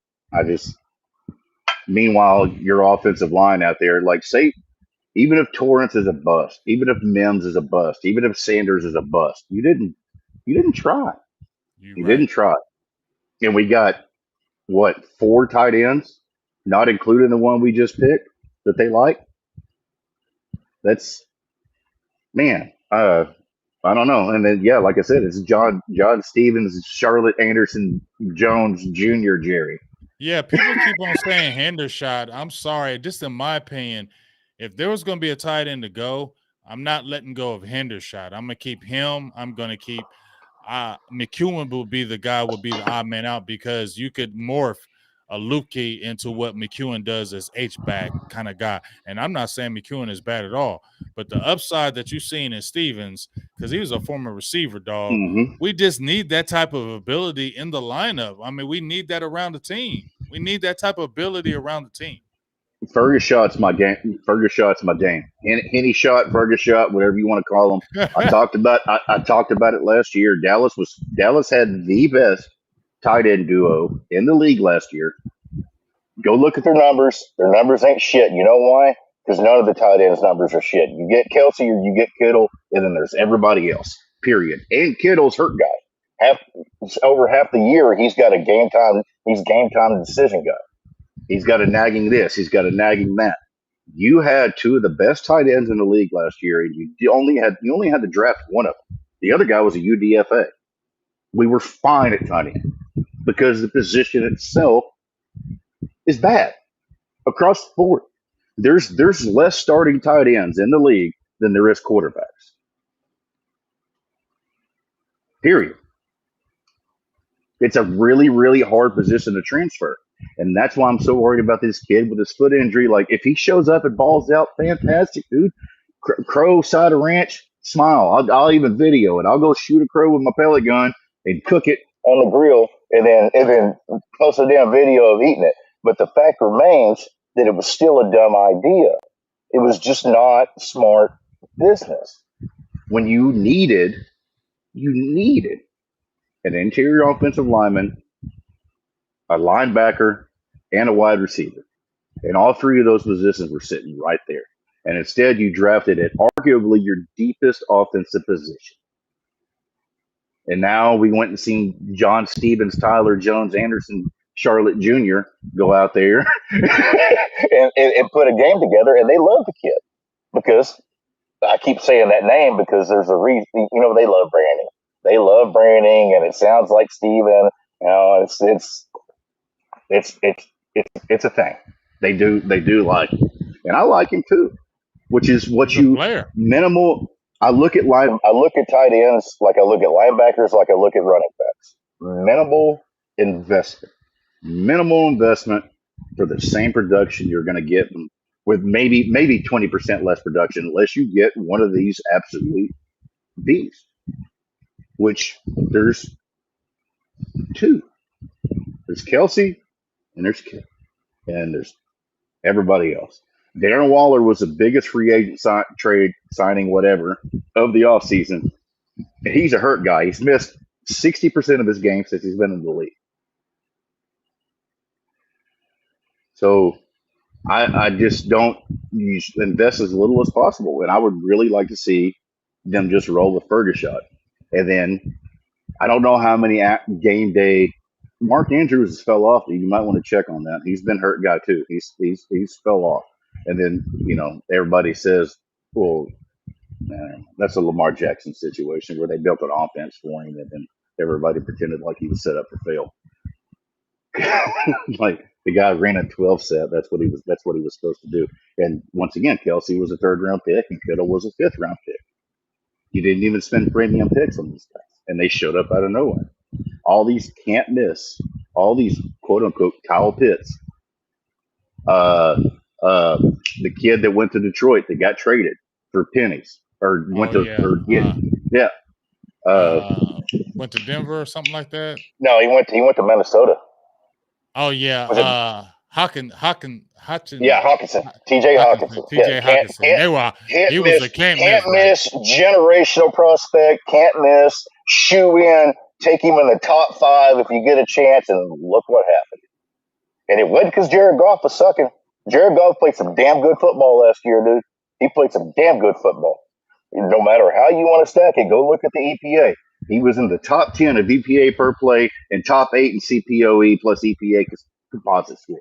meanwhile, your offensive line out there, like, say, even if Torrance is a bust, even if Mims is a bust, even if Sanders is a bust, you didn't try. You didn't try. And we got 4 tight ends, not including the one we just picked that they like. That's, man. I don't know. And then, like I said, it's John Stevens, Charlotte Anderson, Jones Jr., Jerry. Yeah, people keep on saying Hendershot. I'm sorry. Just in my opinion, if there was going to be a tight end to go, I'm not letting go of Hendershot. I'm going to keep him. I'm going to keep McEwen will be the odd man out, because you could morph a Lukey into what McEwen does as H-back kind of guy. And I'm not saying McEwen is bad at all, but the upside that you've seen in Stevens, because he was a former receiver, dog, we just need that type of ability in the lineup. I mean, we need that around the team. We need that type of ability around the team. Fergus shot's my game. Henny shot, Fergus shot, whatever you want to call them. I talked about it last year. Dallas had the best tight end duo in the league last year. Go look at their numbers. Their numbers ain't shit. You know why? Because none of the tight ends' numbers are shit. You get Kelsey or you get Kittle, and then there's everybody else. Period. And Kittle's hurt guy. Over half the year, he's got a game time. He's game time decision guy. He's got a nagging this. He's got a nagging that. You had 2 of the best tight ends in the league last year, and you only had to draft one of them. The other guy was a UDFA. We were fine at tight end because the position itself is bad across the board. There's less starting tight ends in the league than there is quarterbacks. Period. It's a really, really hard position to transfer. And that's why I'm so worried about this kid with his foot injury. Like, if he shows up and balls out, fantastic, dude. Crow side of ranch, smile. I'll even video it. I'll go shoot a crow with my pellet gun and cook it on the grill, and then post a damn video of eating it. But the fact remains that it was still a dumb idea. It was just not smart business. When you needed an interior offensive lineman, a linebacker, and a wide receiver. And all 3 of those positions were sitting right there. And instead, you drafted at arguably your deepest offensive position. And now we went and seen John Stevens, Tyler Jones, Anderson, Charlotte Jr. go out there and put a game together. And they love the kid, because I keep saying that name because there's a reason. They love branding. They love branding, and it sounds like Steven. It's a thing. They do like it. And I like him too, which is what minimal. I look at tight ends like I look at linebackers, like I look at running backs. Minimal investment for the same production you're going to get with maybe 20% less production, unless you get one of these absolute beasts, which there's 2. There's Kelsey and there's Kittle, and there's everybody else. Darren Waller was the biggest free agent trade signing, whatever, of the offseason. And he's a hurt guy. He's missed 60% of his games since he's been in the league. So I just don't. You should invest as little as possible, and I would really like to see them just roll with Ferguson, and then I don't know how many game day. Mark Andrews has fell off. You might want to check on that. He's been hurt guy too. He's fell off, and then everybody says, well, that's a Lamar Jackson situation where they built an offense for him, and then everybody pretended like he was set up to fail. Like the guy ran a 12 set. That's what he was. That's what he was supposed to do. And once again, Kelsey was a third round pick, and Kittle was a fifth round pick. You didn't even spend premium picks on these guys, and they showed up out of nowhere. All these can't miss. All these quote unquote Kyle Pitts. The kid that went to Detroit that got traded for pennies or went to went to Denver or something like that. No, he went to Minnesota. Oh yeah, Hawkinson. Yeah, Hawkinson. TJ Hawkinson. TJ Hawkinson. He was a can't miss generational prospect. Can't miss. Shoe in. Take him in the top 5 if you get a chance. And look what happened. And it wasn't because Jared Goff was sucking. Jared Goff played some damn good football last year, dude. He played some damn good football. No matter how you want to stack it, go look at the EPA. He was in the top 10 of EPA per play and top 8 in CPOE plus EPA composite score.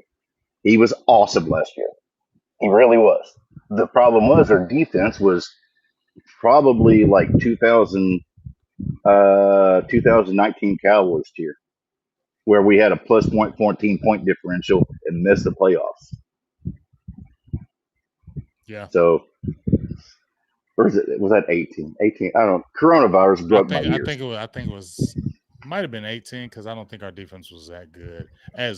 He was awesome last year. He really was. The problem was their defense was probably like 2019 Cowboys tier, where we had a plus 14 point differential and missed the playoffs. Yeah. So, where is it? Was that 18? 18? I don't know. Coronavirus broke my ears. I think it was might have been 18 because I don't think our defense was that good. Yeah,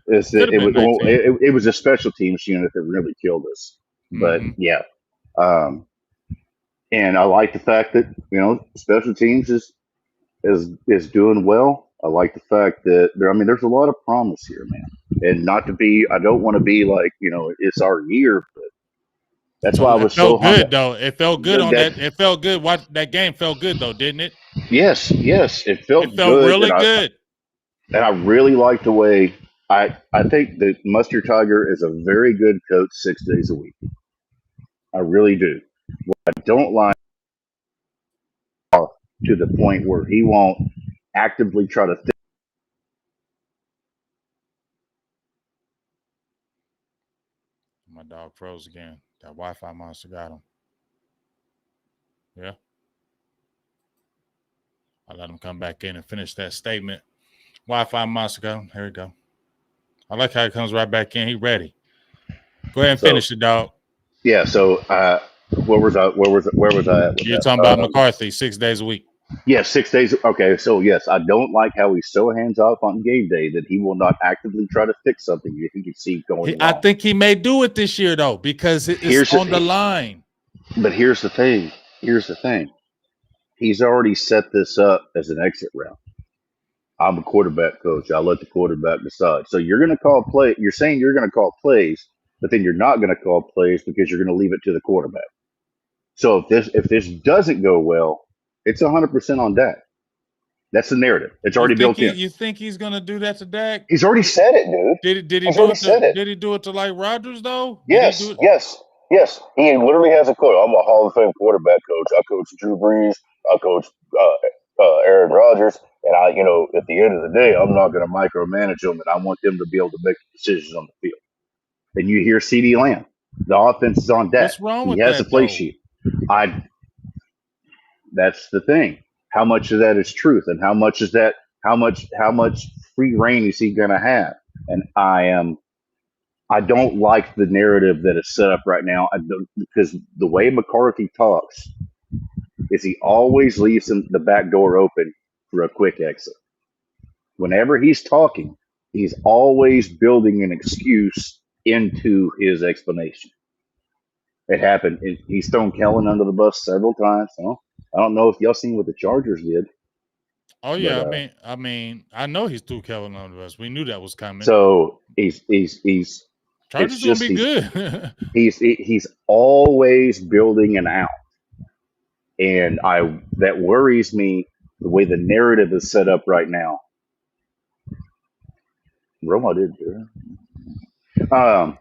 it was a special teams unit that really killed us. But yeah, and I like the fact that special teams is doing well. I like the fact that there's a lot of promise here, man. And I don't want to be like it's our year, but that's why I was so good though. It felt good on that. It felt good. That game felt good though, didn't it? Yes, it felt good. Really good. And I really like the way I think that Mustard Tiger is a very good coach 6 days a week. I really do. What I don't like to the point where he won't actively try to My dog froze again. That Wi-Fi monster got him. Yeah. I let him come back in and finish that statement. Wi-Fi monster got him. Here we go. I like how he comes right back in. He ready. Go ahead and finish it, dog. Yeah. So where was I? You're talking about McCarthy 6 days a week. Yes, 6 days. Okay, so yes, I don't like how he's so hands off on game day that he will not actively try to fix something if he can see going wrong. I think he may do it this year though because it's on the line. But here's the thing. He's already set this up as an exit route. I'm a quarterback coach. I let the quarterback decide. So you're going to call play. You're saying you're going to call plays, but then you're not going to call plays because you're going to leave it to the quarterback. So if this doesn't go well, it's 100% on Dak. That's the narrative. It's already built in. You think he's going to do that to Dak? He's already said it, dude. Did he do it to like Rodgers though? Yes. He literally has a quote. I'm a Hall of Fame quarterback coach. I coach Drew Brees. I coach Aaron Rodgers. And at the end of the day, I'm not going to micromanage them, and I want them to be able to make decisions on the field. And you hear CeeDee Lamb. The offense is on Dak. What's wrong with that? He has that, a play though? sheet. That's the thing. How much of that is truth, and how much is that? How much free reign is he going to have? And I don't like the narrative that is set up right now. Because the way McCarthy talks is he always leaves the back door open for a quick exit. Whenever he's talking, he's always building an excuse into his explanation. It happened. He's thrown Kellen under the bus several times. I don't know if y'all seen what the Chargers did. Oh yeah, but, I know he's threw Kellen under the bus. We knew that was coming. So he's Chargers gonna be good. he's always building an out, and that worries me the way the narrative is set up right now. Roma did do it.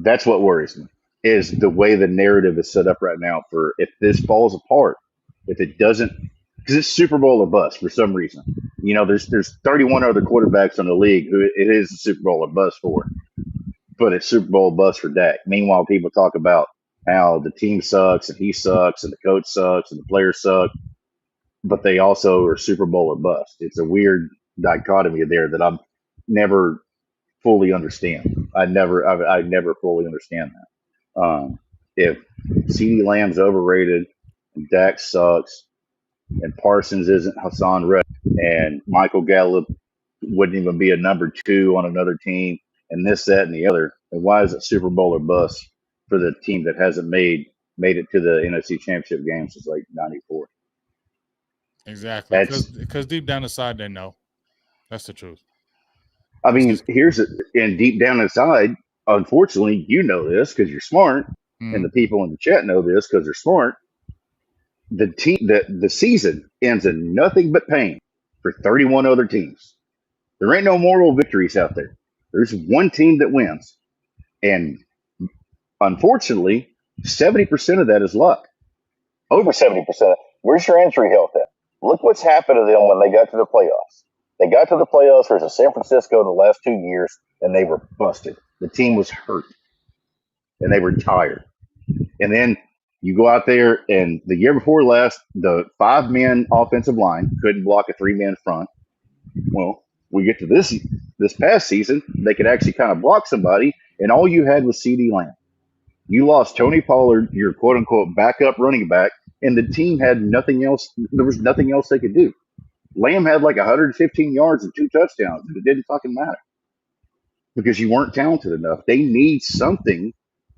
That's what worries me is the way the narrative is set up right now for if this falls apart, if it doesn't, because it's Super Bowl or bust for some reason. You know, there's 31 other quarterbacks in the league who it is a Super Bowl or bust for, but it's Super Bowl bust for Dak. Meanwhile, people talk about how the team sucks and he sucks and the coach sucks and the players suck, but they also are Super Bowl or bust. It's a weird dichotomy there that I'm never fully understand. I never fully understand that. If CeeDee Lamb's overrated, and Dak sucks, and Parsons isn't Hassan Reddick, and Michael Gallup wouldn't even be a number two on another team, and this, that, and the other, then why is it Super Bowl or bust for the team that hasn't made it to the NFC Championship game since like '94? Exactly, because deep down inside they know. That's the truth. I mean, here's it, and deep down inside, unfortunately, you know this because you're smart, and the people in the chat know this because they're smart. The season ends in nothing but pain for 31 other teams. There ain't no moral victories out there. There's one team that wins, and unfortunately, 70% of that is luck. Over 70%. Where's your injury health at? Look what's happened to them when they got to the playoffs. They got to the playoffs versus San Francisco the last 2 years, and they were busted. The team was hurt, and they were tired. And then you go out there, and the year before last, the 5-man offensive line couldn't block a 3-man front. Well, we get to this past season, they could actually kind of block somebody, and all you had was CeeDee Lamb. You lost Tony Pollard, your quote-unquote backup running back, and the team had nothing else. There was nothing else they could do. Lamb had like 115 yards and 2 touchdowns, and it didn't fucking matter because you weren't talented enough. They need something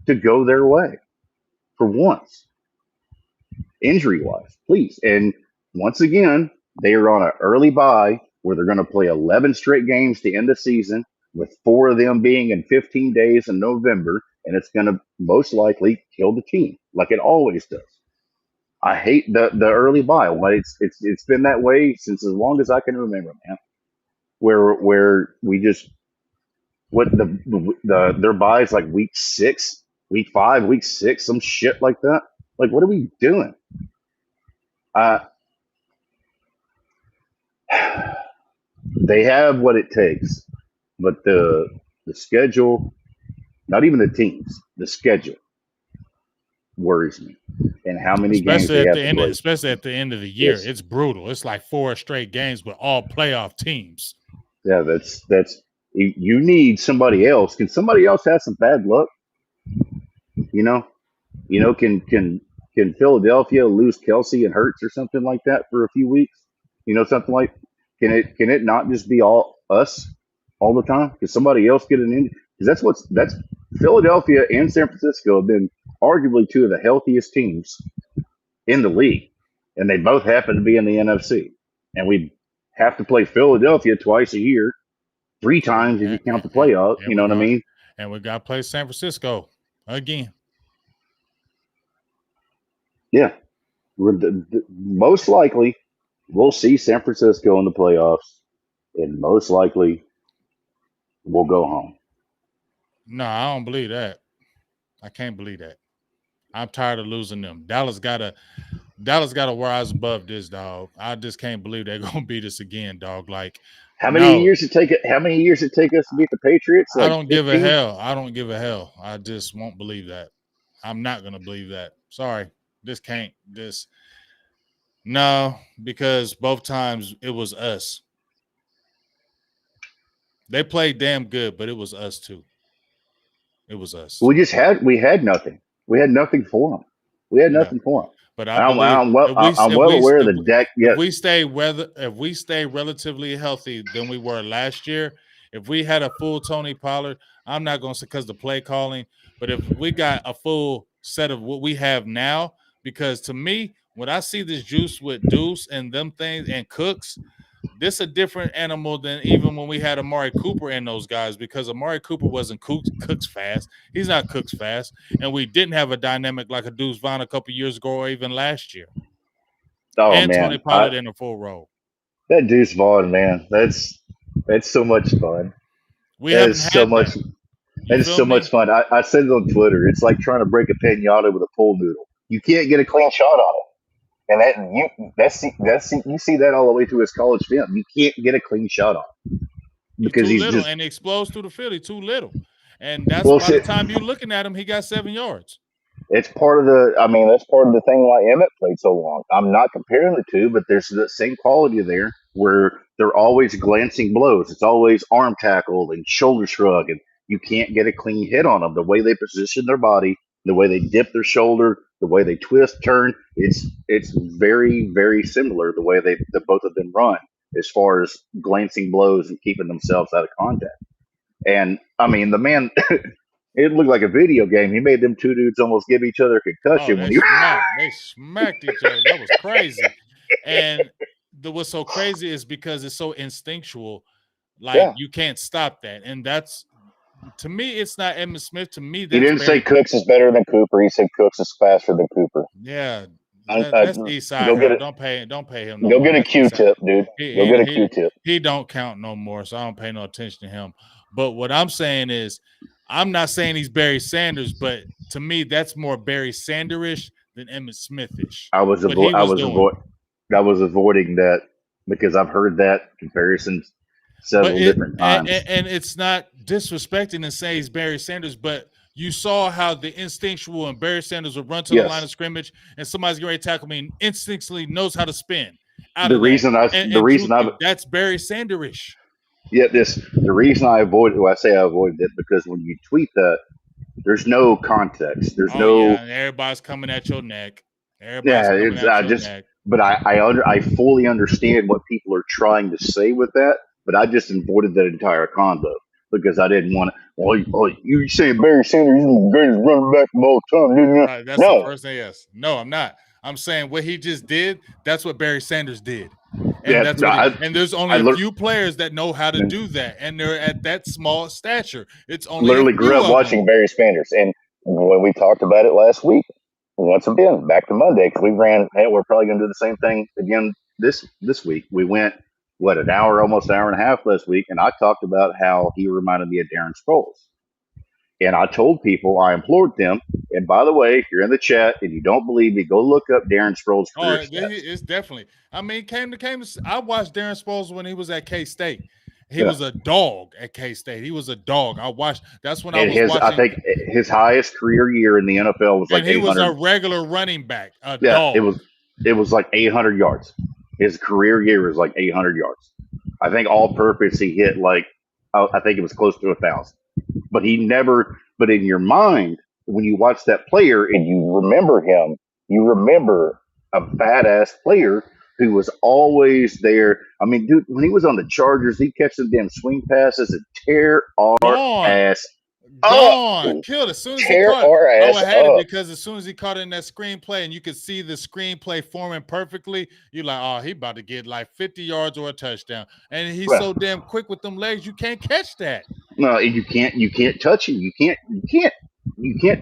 to go their way for once, injury-wise, please. And once again, they are on an early bye where they're going to play 11 straight games to end the season, with 4 of them being in 15 days in November, and it's going to most likely kill the team like it always does. I hate the early bye. It's been that way since as long as I can remember, man. Where we just their bye is like week 6, week 5, week 6, some shit like that. Like, what are we doing? They have what it takes, but the schedule, not even the teams, the schedule worries me. And how many games they have to play. Especially at the end of the year, it's brutal. It's like 4 straight games with all playoff teams. Yeah, that's you need somebody else. Can somebody else have some bad luck? Can Philadelphia lose Kelsey and Hurts or something like that for a few weeks? Something like can it not just be all us all the time? Can somebody else get an injury? Because that's Philadelphia and San Francisco have been arguably 2 of the healthiest teams in the league, and they both happen to be in the NFC. And we have to play Philadelphia twice a year, 3 times if you count the playoffs. You know what I mean? And we got to play San Francisco again. Yeah, most likely we'll see San Francisco in the playoffs, and most likely we'll go home. No, I don't believe that. I can't believe that. I'm tired of losing them. Dallas gotta rise above this, dog. I just can't believe they're gonna beat us again, dog. Like, how many years it take us to beat the Patriots? Like I don't give a hell. I don't give a hell. I just won't believe that. I'm not gonna believe that. Sorry, no, because both times it was us. They played damn good, but it was us too. It was us. We had nothing. We had nothing for them. We had nothing for them. But I'm well aware of the deck. If we stay relatively healthy than we were last year, if we had a full Tony Pollard, I'm not going to say because the play calling, but if we got a full set of what we have now, because to me, when I see this juice with Deuce and them things and Cooks, this a different animal than even when we had Amari Cooper and those guys, because Amari Cooper wasn't Cooks fast. He's not Cooks fast. And we didn't have a dynamic like a Deuce Vaughn a couple years ago or even last year. Oh, and man. Tony Pollard in a full role. That Deuce Vaughn, man, that's so much fun. We haven't had so much. That is so much fun. I said it on Twitter. It's like trying to break a pinata with a pool noodle. You can't get a clean shot on it, and you see that all the way through his college film. You can't get a clean shot on him because he's he's little just and he explodes through the field. He's too little, and that's by the time you're looking at him, he got 7 yards. It's part of the. I mean, that's part of the thing why Emmett played so long. I'm not comparing the two, but there's the same quality there where they're always glancing blows. It's always arm tackle and shoulder shrug, and you can't get a clean hit on them. The way they position their body, the way they dip their shoulder, the way they twist, turn, it's very, very similar the way the both of them run as far as glancing blows and keeping themselves out of contact. And I mean, the man, it looked like a video game. He made them two dudes almost give each other a concussion. They smacked each other. That was crazy. And what's so crazy is because it's so instinctual. Like you can't stop that. And that's, to me, it's not Emmitt Smith. To me, that's he didn't say Cooks is better than Cooper. He said Cooks is faster than Cooper. Yeah. That's Eastside. Don't pay him. Go get a Q-tip, dude. Go get a Q-tip. He don't count no more, so I don't pay no attention to him. But what I'm saying is, I'm not saying he's Barry Sanders, but to me, that's more Barry Sanderish than Emmitt Smithish. I was avoiding that because I've heard that comparison several different times. And it's not disrespecting and saying he's Barry Sanders, but you saw how the instinctual and Barry Sanders would run to the line of scrimmage, and somebody's getting ready to tackle me and instinctually knows how to spin. That's Barry Sanderish. Yeah, the reason I avoided it because when you tweet that, there's no context. There's everybody's coming at your neck. But I fully understand what people are trying to say with that, but I just avoided that entire convo because I didn't want to. Well, you saying Barry Sanders is the greatest running back of all time? Right, that's the first thing. Yes, no, I'm not. I'm saying what he just did. That's what Barry Sanders did. And and there's only a few players that know how to do that, and they're at that small stature. It's only literally grew up watching Barry Sanders, and when we talked about it last week, once again back to Monday because we ran. Hey, we're probably going to do the same thing again this week. We went almost an hour and a half last week, and I talked about how he reminded me of Darren Sproles. And I told people, I implored them, and by the way, if you're in the chat and you don't believe me, go look up Darren Sproles' career stats. It's definitely. I mean, I watched Darren Sproles when he was at K-State. He was a dog at K-State. He was a dog. I watched. That's when I was watching. I think his highest career year in the NFL was like 800. He was a regular running back. Dog. It was like 800 yards. His career year was like 800 yards. I think all purpose he hit I think it was close to 1,000. But he never. But in your mind, when you watch that player and you remember him, you remember a badass player who was always there. I mean, dude, when he was on the Chargers, he'd catch them damn swing passes and tear our ass up. Killed as soon as he caught it. I had it because as soon as he caught it in that screenplay and you could see the screenplay forming perfectly, you're like, oh, he about to get like 50 yards or a touchdown. And he's so damn quick with them legs, you can't catch that. No, you can't touch him. You can't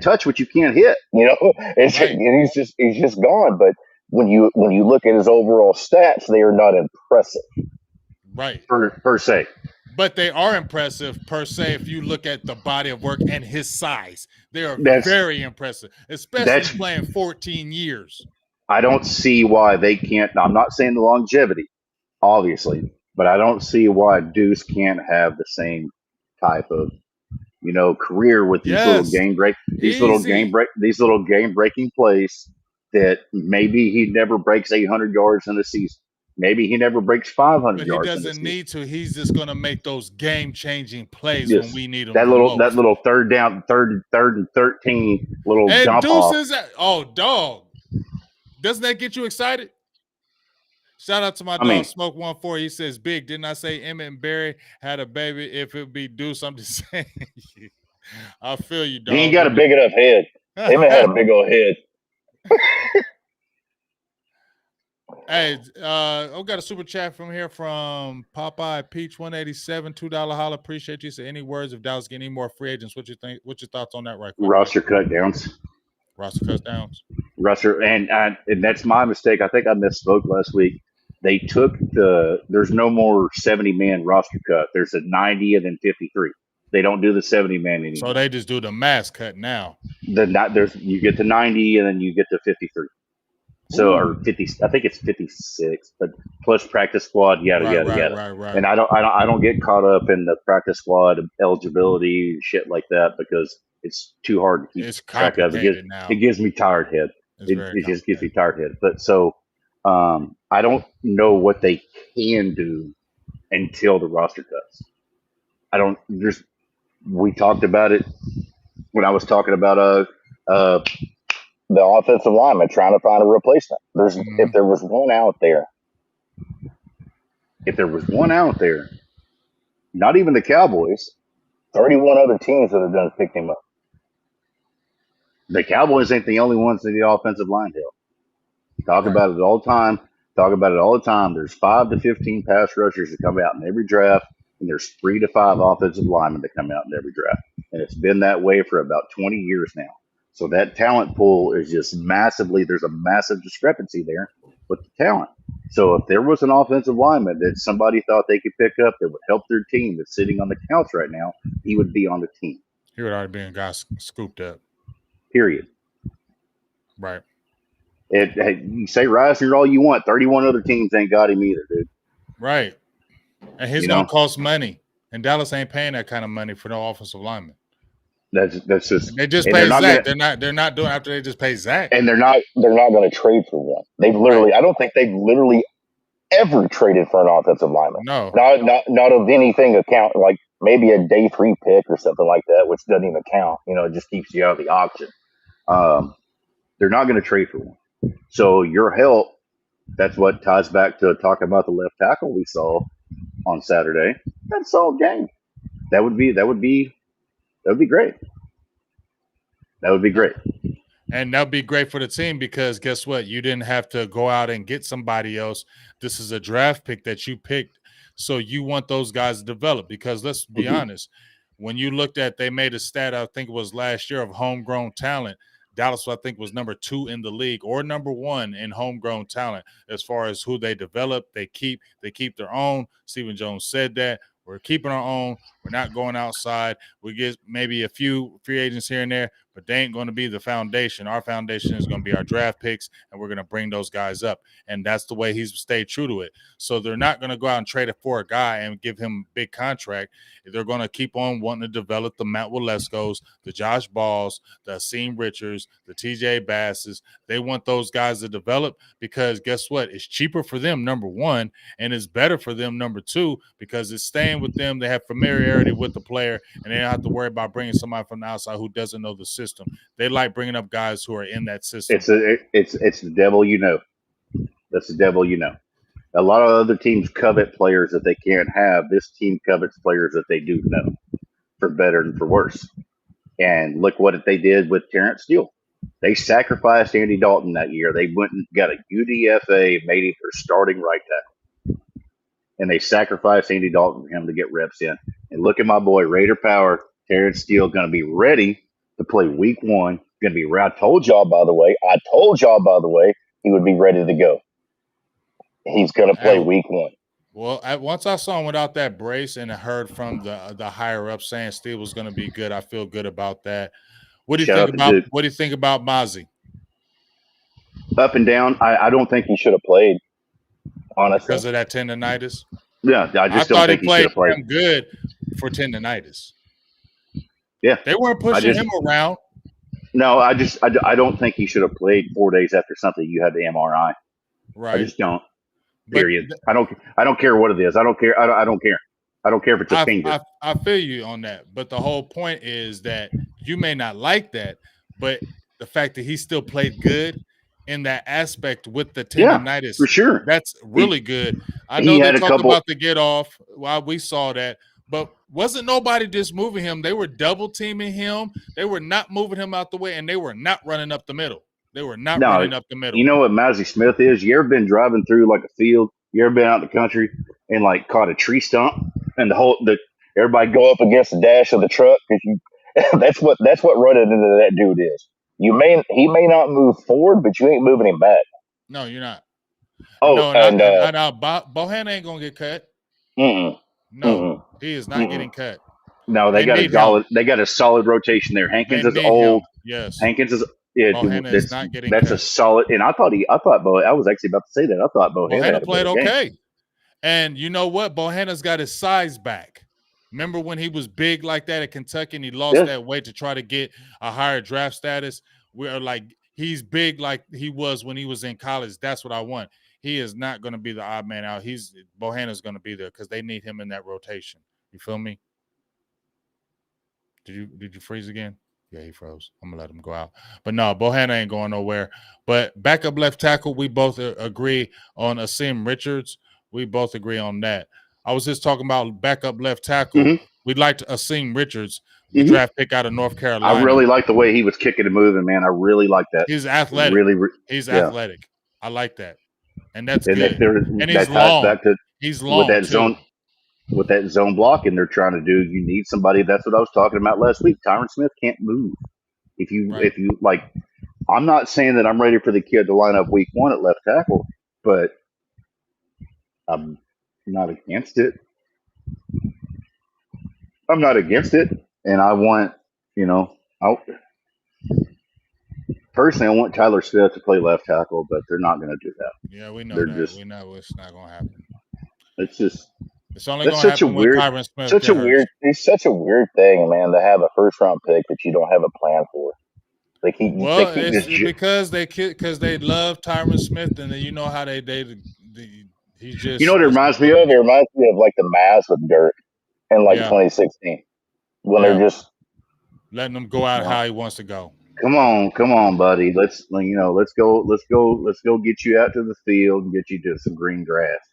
touch what you can't hit. You know, and he's just gone. But when you look at his overall stats, they are not impressive. Right. Per se. But they are impressive per se if you look at the body of work and his size. They are very impressive, especially playing 14 years. I don't see why they can't. I'm not saying the longevity, obviously, but I don't see why Deuce can't have the same type of, career with these little game breaking plays that maybe he never breaks 800 yards in a season. Maybe he never breaks 500 yards. But he doesn't need to. He's just going to make those game-changing plays when we need them. That little third and 13 little jump off. Dog. Doesn't that get you excited? Shout out to my dog, Smoke 14. He says, Big, didn't I say Emmett and Barry had a baby? If it be Deuce, I'm just saying. I feel you, dog. He ain't got a big enough head. Emmett had a big old head. Hey, I've got a super chat from Popeye Peach 187, $2 holla. Appreciate you. So any words if Dallas get any more free agents? What you think? What's your thoughts on that right quick? Roster cut downs. And that's my mistake. I think I misspoke last week. They took there's no more 70-man roster cut. There's a 90 and then 53. They don't do the 70-man anymore. So they just do the mass cut now. You get to 90 and then you get to 53. So or 50, I think it's 56, but plus practice squad, yada yada. Right. And I don't get caught up in the practice squad eligibility shit like that because it's too hard to keep track of. It gives me tired head. It just gives me tired head. But so I don't know what they can do until the roster cuts. We talked about it when I was talking about the offensive lineman trying to find a replacement. If there was one out there, not even the Cowboys, 31 other teams that have done picked him up. The Cowboys ain't the only ones in the offensive line help. Talk about it all the time. There's 5 to 15 pass rushers that come out in every draft, and there's 3 to 5 offensive linemen that come out in every draft. And it's been that way for about 20 years now. So that talent pool is just there's a massive discrepancy there with the talent. So if there was an offensive lineman that somebody thought they could pick up that would help their team that's sitting on the couch right now, he would be on the team. He would already be a guy scooped up. Period. Right. You say Reisner all you want. 31 other teams ain't got him either, dude. Right. And he's going to cost money. And Dallas ain't paying that kind of money for no offensive lineman. That's just they just pay Zack. They're not doing after they just pay Zack. And they're not going to trade for one. I don't think they've literally ever traded for an offensive lineman. No. Not of anything account, like maybe a day 3 pick or something like that, which doesn't even count. It just keeps you out of the auction. They're not going to trade for one. So your help, that's what ties back to talking about the left tackle we saw on Saturday. That's a solid game. That would be great. That would be great. And that would be great for the team because guess what? You didn't have to go out and get somebody else. This is a draft pick that you picked. So you want those guys to develop because let's be honest. When you looked at, they made a stat, I think it was last year, of homegrown talent. Dallas, I think, was number 2 in the league or number 1 in homegrown talent as far as who they develop. They keep their own. Stephen Jones said that. We're keeping our own. We're not going outside. We get maybe a few free agents here and there, but they ain't going to be the foundation. Our foundation is going to be our draft picks, and we're going to bring those guys up. And that's the way he's stayed true to it. So they're not going to go out and trade it for a guy and give him a big contract. They're going to keep on wanting to develop the Matt Walesko's, the Josh Balls, the Asim Richards, the TJ Basses. They want those guys to develop because guess what? It's cheaper for them, number 1, and it's better for them, number 2, because it's staying with them. They have familiarity with the player, and they don't have to worry about bringing somebody from the outside who doesn't know the system. They like bringing up guys who are in that system. It's the devil you know. That's the devil you know. A lot of other teams covet players that they can't have. This team covets players that they do know, for better and for worse. And look what they did with Terrence Steele. They sacrificed Andy Dalton that year. They went and got a UDFA, made him their starting right tackle. And they sacrificed Andy Dalton for him to get reps in. And look at my boy, Raider Power, Terrence Steele, going to be ready to play week 1. Going to be ready. I told y'all, by the way, he would be ready to go. He's going to play week 1. Well, once I saw him without that brace and I heard from the higher up saying Steele was going to be good, I feel good about that. What do you think about Mozzie? Up and down. I don't think he should have played. Honestly, because of that tendonitis. Yeah, I don't think he should have played. Good for tendonitis. Yeah, they weren't pushing him around. No, I don't think he should have played 4 days after something you had the MRI. Right. I just don't. Period. I don't care what it is. I don't care. I don't care. I don't care if it's a finger. I feel you on that. But the whole point is that you may not like that, but the fact that he still played good in that aspect with the tendonitis, yeah, for sure, that's really good. I know they talked about the get off while we saw that, but wasn't nobody just moving him? They were double teaming him. They were not moving him out the way, and they were not running up the middle. They were not running up the middle. You know what Mozzie Smith is? You ever been driving through like a field? You ever been out in the country and like caught a tree stump and everybody go up against the dash of the truck? That's what running into that dude is. He may not move forward, but you ain't moving him back. No, you're not. Oh, no, Bohanna ain't gonna get cut. Mm-mm. No, he is not getting cut. No, they They got need him. a solid rotation there. They Hankins is need old. him. Yes. Hankins is yeah, Bohanna is not getting that's a cut. solid. And I was actually about to say that. I thought Bohanna Bohanna had a played better game. okay. And you know what? Bohanna's got his size back. Remember when he was big like that at Kentucky and he lost that weight to try to get a higher draft status? We're like, he's big like he was when he was in college. That's what I want. He is not going to be the odd man out. Bohanna's going to be there because they need him in that rotation. You feel me? Did you freeze again? Yeah, he froze. I'm gonna let him go out. But no, Bohanna ain't going nowhere. But backup left tackle, we both agree on Asim Richards. We both agree on that. I was just talking about backup left tackle. Mm-hmm. We'd like to Asim Richards, the draft pick out of North I Carolina. really like the way he was kicking and moving, man. I really like that. He's athletic. He's athletic. I like that, and that's good. And he's long. He's long with that zone blocking they're trying to do. You need somebody. That's what I was talking about last week. Tyron Smith can't move. If you like, I'm not saying that I'm ready for the kid to line up week 1 at left tackle, but I'm not against it. I'm not against it, and I want, personally, I want Tyler Smith to play left tackle, but they're not going to do that. Yeah, we know that. We know it's not going to happen. It's only going to happen when Tyron Smith gets hurt. It's such a weird thing, man, to have a first-round pick that you don't have a plan for. Because they love Tyron Smith, and you know how he just. You know what it reminds me of? It reminds me of like the Mavs with Dirk in 2016 when they're just letting him go out how he wants to go. Come on, buddy. Let's go get you out to the field and get you to some green grass.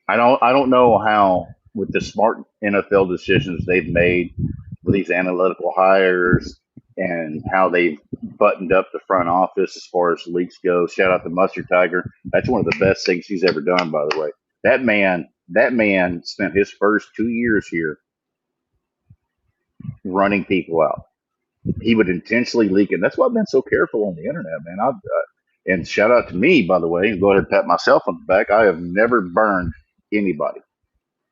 I don't know how, with the smart NFL decisions they've made with these analytical hires and how they've buttoned up the front office as far as leaks go. Shout out to Mustard Tiger. That's one of the best things he's ever done, by the way. That man spent his first 2 years here running people out. He would intentionally leak it. That's why I've been so careful on the internet, man. And shout out to me, by the way, and go ahead and pat myself on the back. I have never burned anybody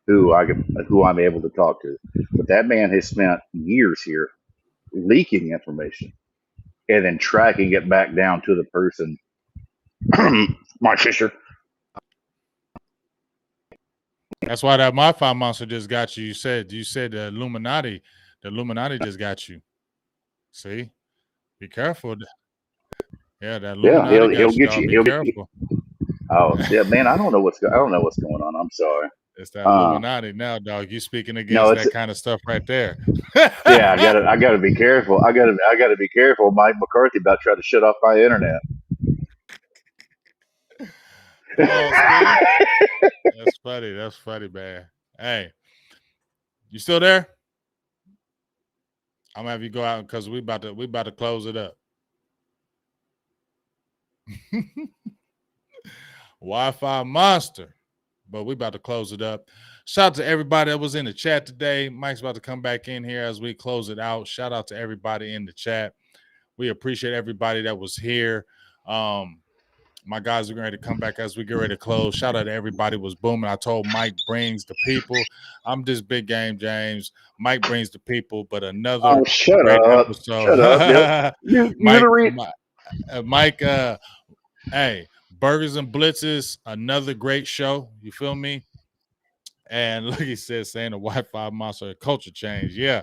who I'm able to talk to. But that man has spent years here leaking information and then tracking it back down to the person. Mark Fisher. That's why that Wi-Fi monster just got you. You said the Illuminati just got you. See? Be careful. Yeah, that Illuminati he'll get you. Be careful. Oh yeah, man! I don't know what's going on. I'm sorry. It's that Illuminati now, dog. You speaking against that kind of stuff right there. Yeah, I gotta be careful. I gotta be careful. Mike McCarthy about tried to shut off my internet. That's funny. That's funny, man. Hey, you still there? I'm gonna have you go out because we about to close it up. Wi-Fi monster, but we about to close it up. Shout out to everybody that was in the chat today. Mike's about to come back in here as we close it out. Shout out to everybody in the chat. We appreciate everybody that was here. My guys are going to come back as we get ready to close. Shout out to everybody was booming. I told Mike brings the people. I'm just Big Game James. Mike brings the people, but another shut up. episode. Shut up. Mike, hey, Burgers and Blitzes, another great show. You feel me? And like he said, saying the Wi-Fi monster, culture change. Yeah.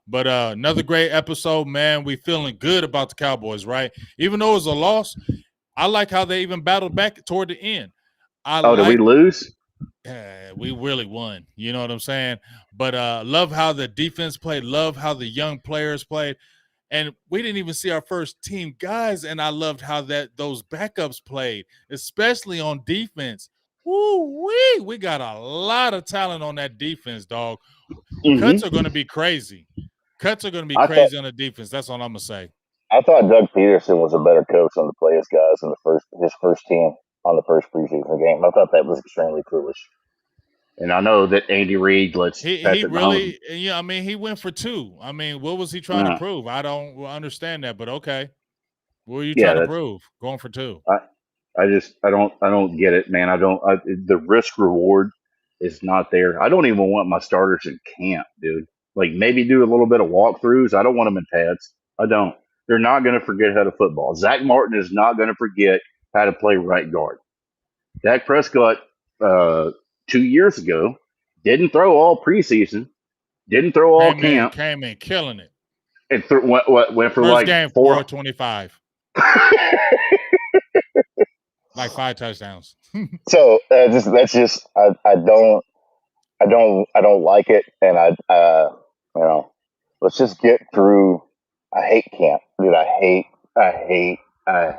But another great episode, man. We feeling good about the Cowboys, right? Even though it was a loss, I like how they even battled back toward the end. Did we lose? We really won. You know what I'm saying? But love how the defense played. Love how the young players played. And we didn't even see our first team guys, and I loved how those backups played, especially on defense. Woo-wee! We got a lot of talent on that defense, dog. Mm-hmm. Cuts are going to be crazy. On the defense. That's all I'm going to say. I thought Doug Peterson was a better coach than to play his guys in his first team on the first preseason game. I thought that was extremely foolish. And I know that Andy Reid he really, yeah. I mean, he went for 2. I mean, what was he trying to prove? I don't understand that, but okay. What were you trying to prove? Going for 2. I don't get it, man. The risk reward. is not there. I don't even want my starters in camp, dude. Like maybe do a little bit of walkthroughs. I don't want them in pads. I don't. They're not going to forget how to football. Zach Martin is not going to forget how to play right guard. Dak Prescott, 2 years ago, didn't throw all preseason, didn't throw all camp, Came in killing it. and went for First like game, 425. Like 5 touchdowns. So that's just I don't like it, and you know, let's just get through. I hate camp, dude. I hate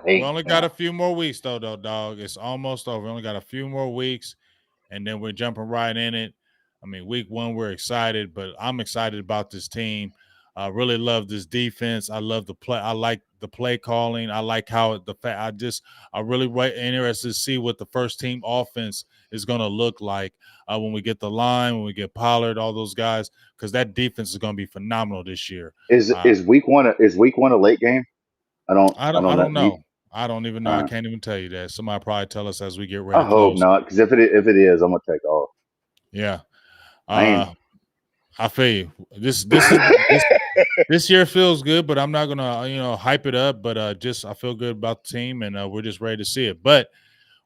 We only got a camp. few more weeks, though, dog. It's almost over. We only got a few more weeks, and then we're jumping right in it. I mean, week 1, we're excited, but I'm excited about this team. I really love this defense. I love the play. I like the play calling. I like how I really interested to see what the first team offense is going to look like when we get the line, when we get Pollard, all those guys, because that defense is going to be phenomenal this year. Is week one a late game? I I don't know. don't know. I don't even know. I can't even tell you that. Somebody probably tell us as we get ready I to hope close. not, because if it is, I'm gonna take off. Yeah. I ain't. I feel you. This year feels good, but I'm not gonna hype it up. But just I feel good about the team, and we're just ready to see it. But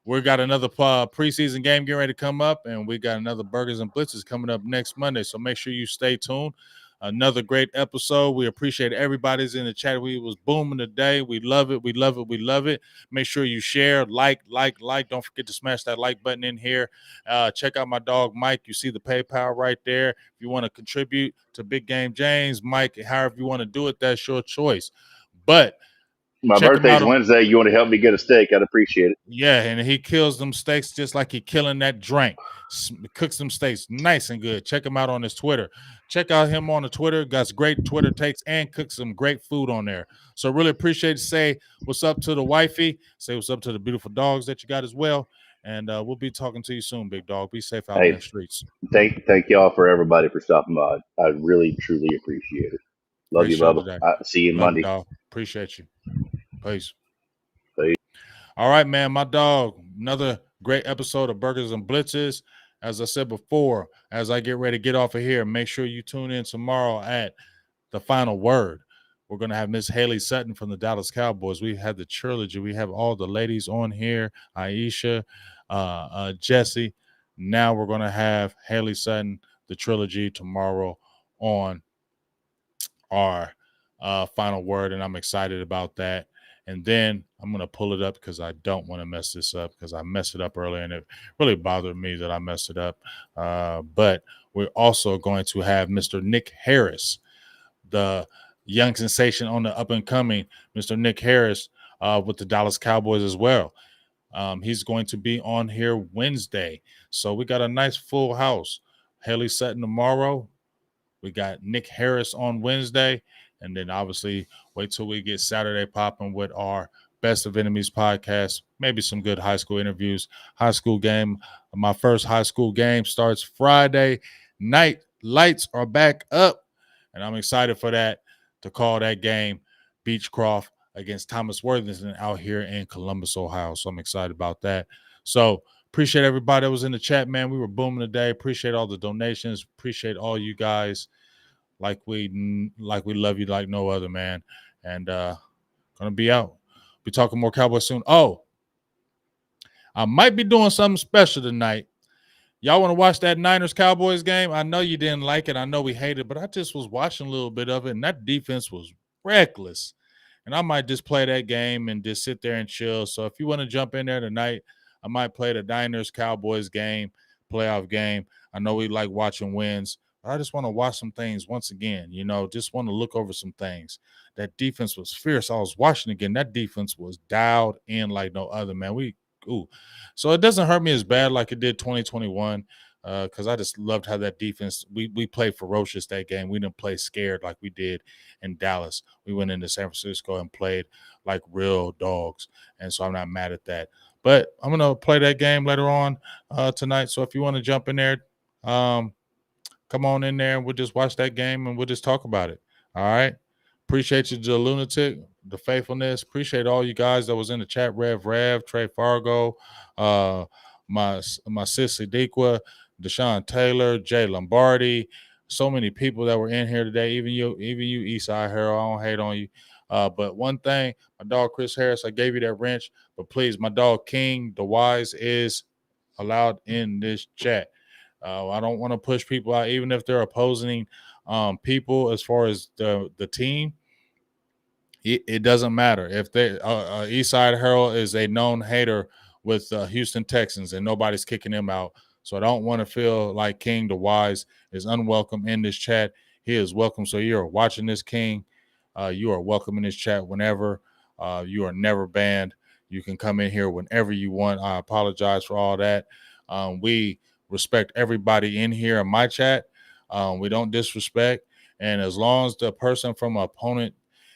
we got another preseason game getting ready to come up, and we got another Burgers and Blitzes coming up next Monday. So make sure you stay tuned. Another great episode. We appreciate everybody's in the chat. We was booming today. We love it. We love it. We love it. Make sure you share, like. Don't forget to smash that like button in here. Check out my dog, Mike. You see the PayPal right there. If you want to contribute to Big Game James, Mike, however you want to do it, that's your choice. But My check him birthday's out. Wednesday. You want to help me get a steak? I'd appreciate it. Yeah, and he kills them steaks just like he killing that drink. Cooks them steaks nice and good. Check him out on his Twitter. Check out him on the Twitter. Got great Twitter takes and cooks some great food on there. So really appreciate it. Say what's up to the wifey. Say what's up to the beautiful dogs that you got as well. And we'll be talking to you soon, big dog. Be safe out in the streets. Thank y'all for everybody for stopping by. I really truly appreciate it. Love Great you, show Bubba. today. See you Love Monday. you, dog. Appreciate you. Peace. Peace. All right, man. My dog. Another great episode of Burgers and Blitzes. As I said before, as I get ready to get off of here, make sure you tune in tomorrow at The Final Word. We're going to have Miss Haley Sutton from the Dallas Cowboys. We have the trilogy. We have all the ladies on here, Aisha, Jesse. Now we're going to have Haley Sutton, the trilogy, tomorrow on our Final Word, and I'm excited about that. And then I'm going to pull it up because I don't want to mess this up because I messed it up earlier, and it really bothered me that I messed it up. But we're also going to have Mr. Nick Harris, the young sensation on the up-and-coming, Mr. Nick Harris with the Dallas Cowboys as well. He's going to be on here Wednesday. So we got a nice full house. Haley Sutton tomorrow. We got Nick Harris on Wednesday. And then obviously wait till we get Saturday popping with our Best of Enemies podcast. Maybe some good high school interviews. High school game. My first high school game starts Friday night. Lights are back up. And I'm excited for that, to call that game Beechcroft against Thomas Worthington out here in Columbus, Ohio. So I'm excited about that. So appreciate everybody that was in the chat, man. We were booming today. Appreciate all the donations. Appreciate all you guys. Like we love you like no other, man. And gonna be out. Be talking more Cowboys soon. Oh, I might be doing something special tonight. Y'all want to watch that Niners-Cowboys game? I know you didn't like it. I know we hated it, but I just was watching a little bit of it, and that defense was reckless. And I might just play that game and just sit there and chill. So if you want to jump in there tonight, I might play the Niners-Cowboys game, playoff game. I know we like watching wins. I just want to watch some things once again, just want to look over some things. That defense was fierce. I was watching again. That defense was dialed in like no other, man. So it doesn't hurt me as bad like it did 2021 because I just loved how that defense, we played ferocious that game. We didn't play scared like we did in Dallas. We went into San Francisco and played like real dogs, and so I'm not mad at that. But I'm going to play that game later on tonight, so if you want to jump in there, come on in there and we'll just watch that game and we'll just talk about it. All right. Appreciate you, the lunatic, the faithfulness. Appreciate all you guys that was in the chat. Rev, Trey Fargo, my sis Sadiqua, Deshaun Taylor, Jay Lombardi, so many people that were in here today. Even you, Eastside Harold. I don't hate on you. But one thing, my dog Chris Harris, I gave you that wrench, but please, my dog King the Wise is allowed in this chat. I don't want to push people out, even if they're opposing people as far as the team. It doesn't matter if they Eastside Herald is a known hater with Houston Texans and nobody's kicking him out. So I don't want to feel like King the Wise is unwelcome in this chat. He is welcome. So you're watching this, King. You are welcome in this chat whenever. You are never banned. You can come in here whenever you want. I apologize for all that. We respect everybody in here in my chat. We don't disrespect. And as long as the person from an opponent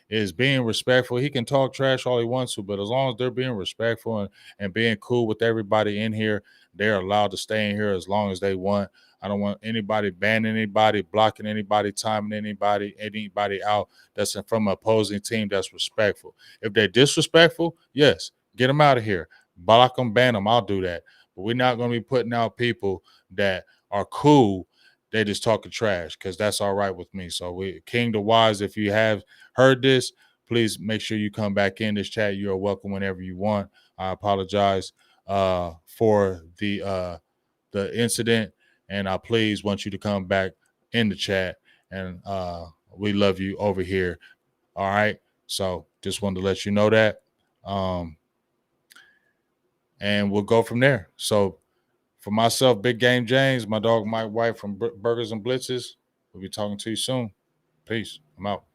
is being respectful, he can talk trash all he wants to, but as long as they're being respectful and being cool with everybody in here, they're allowed to stay in here as long as they want. I don't want anybody banning anybody, blocking anybody, timing anybody out that's from an opposing team that's respectful. If they're disrespectful, yes, get them out of here. Block them, ban them, I'll do that. But we're not going to be putting out people that are cool, they just talking trash, because that's all right with me. So King the Wise, if you have heard this, please make sure you come back in this chat. You are welcome whenever you want. I apologize for the incident, and I please want you to come back in the chat, and we love you over here. All right, so just wanted to let you know that, and we'll go from there. So for myself, Big Game James, my dog Mike White from Burgers and Blitzes, we'll be talking to you soon. Peace. I'm out.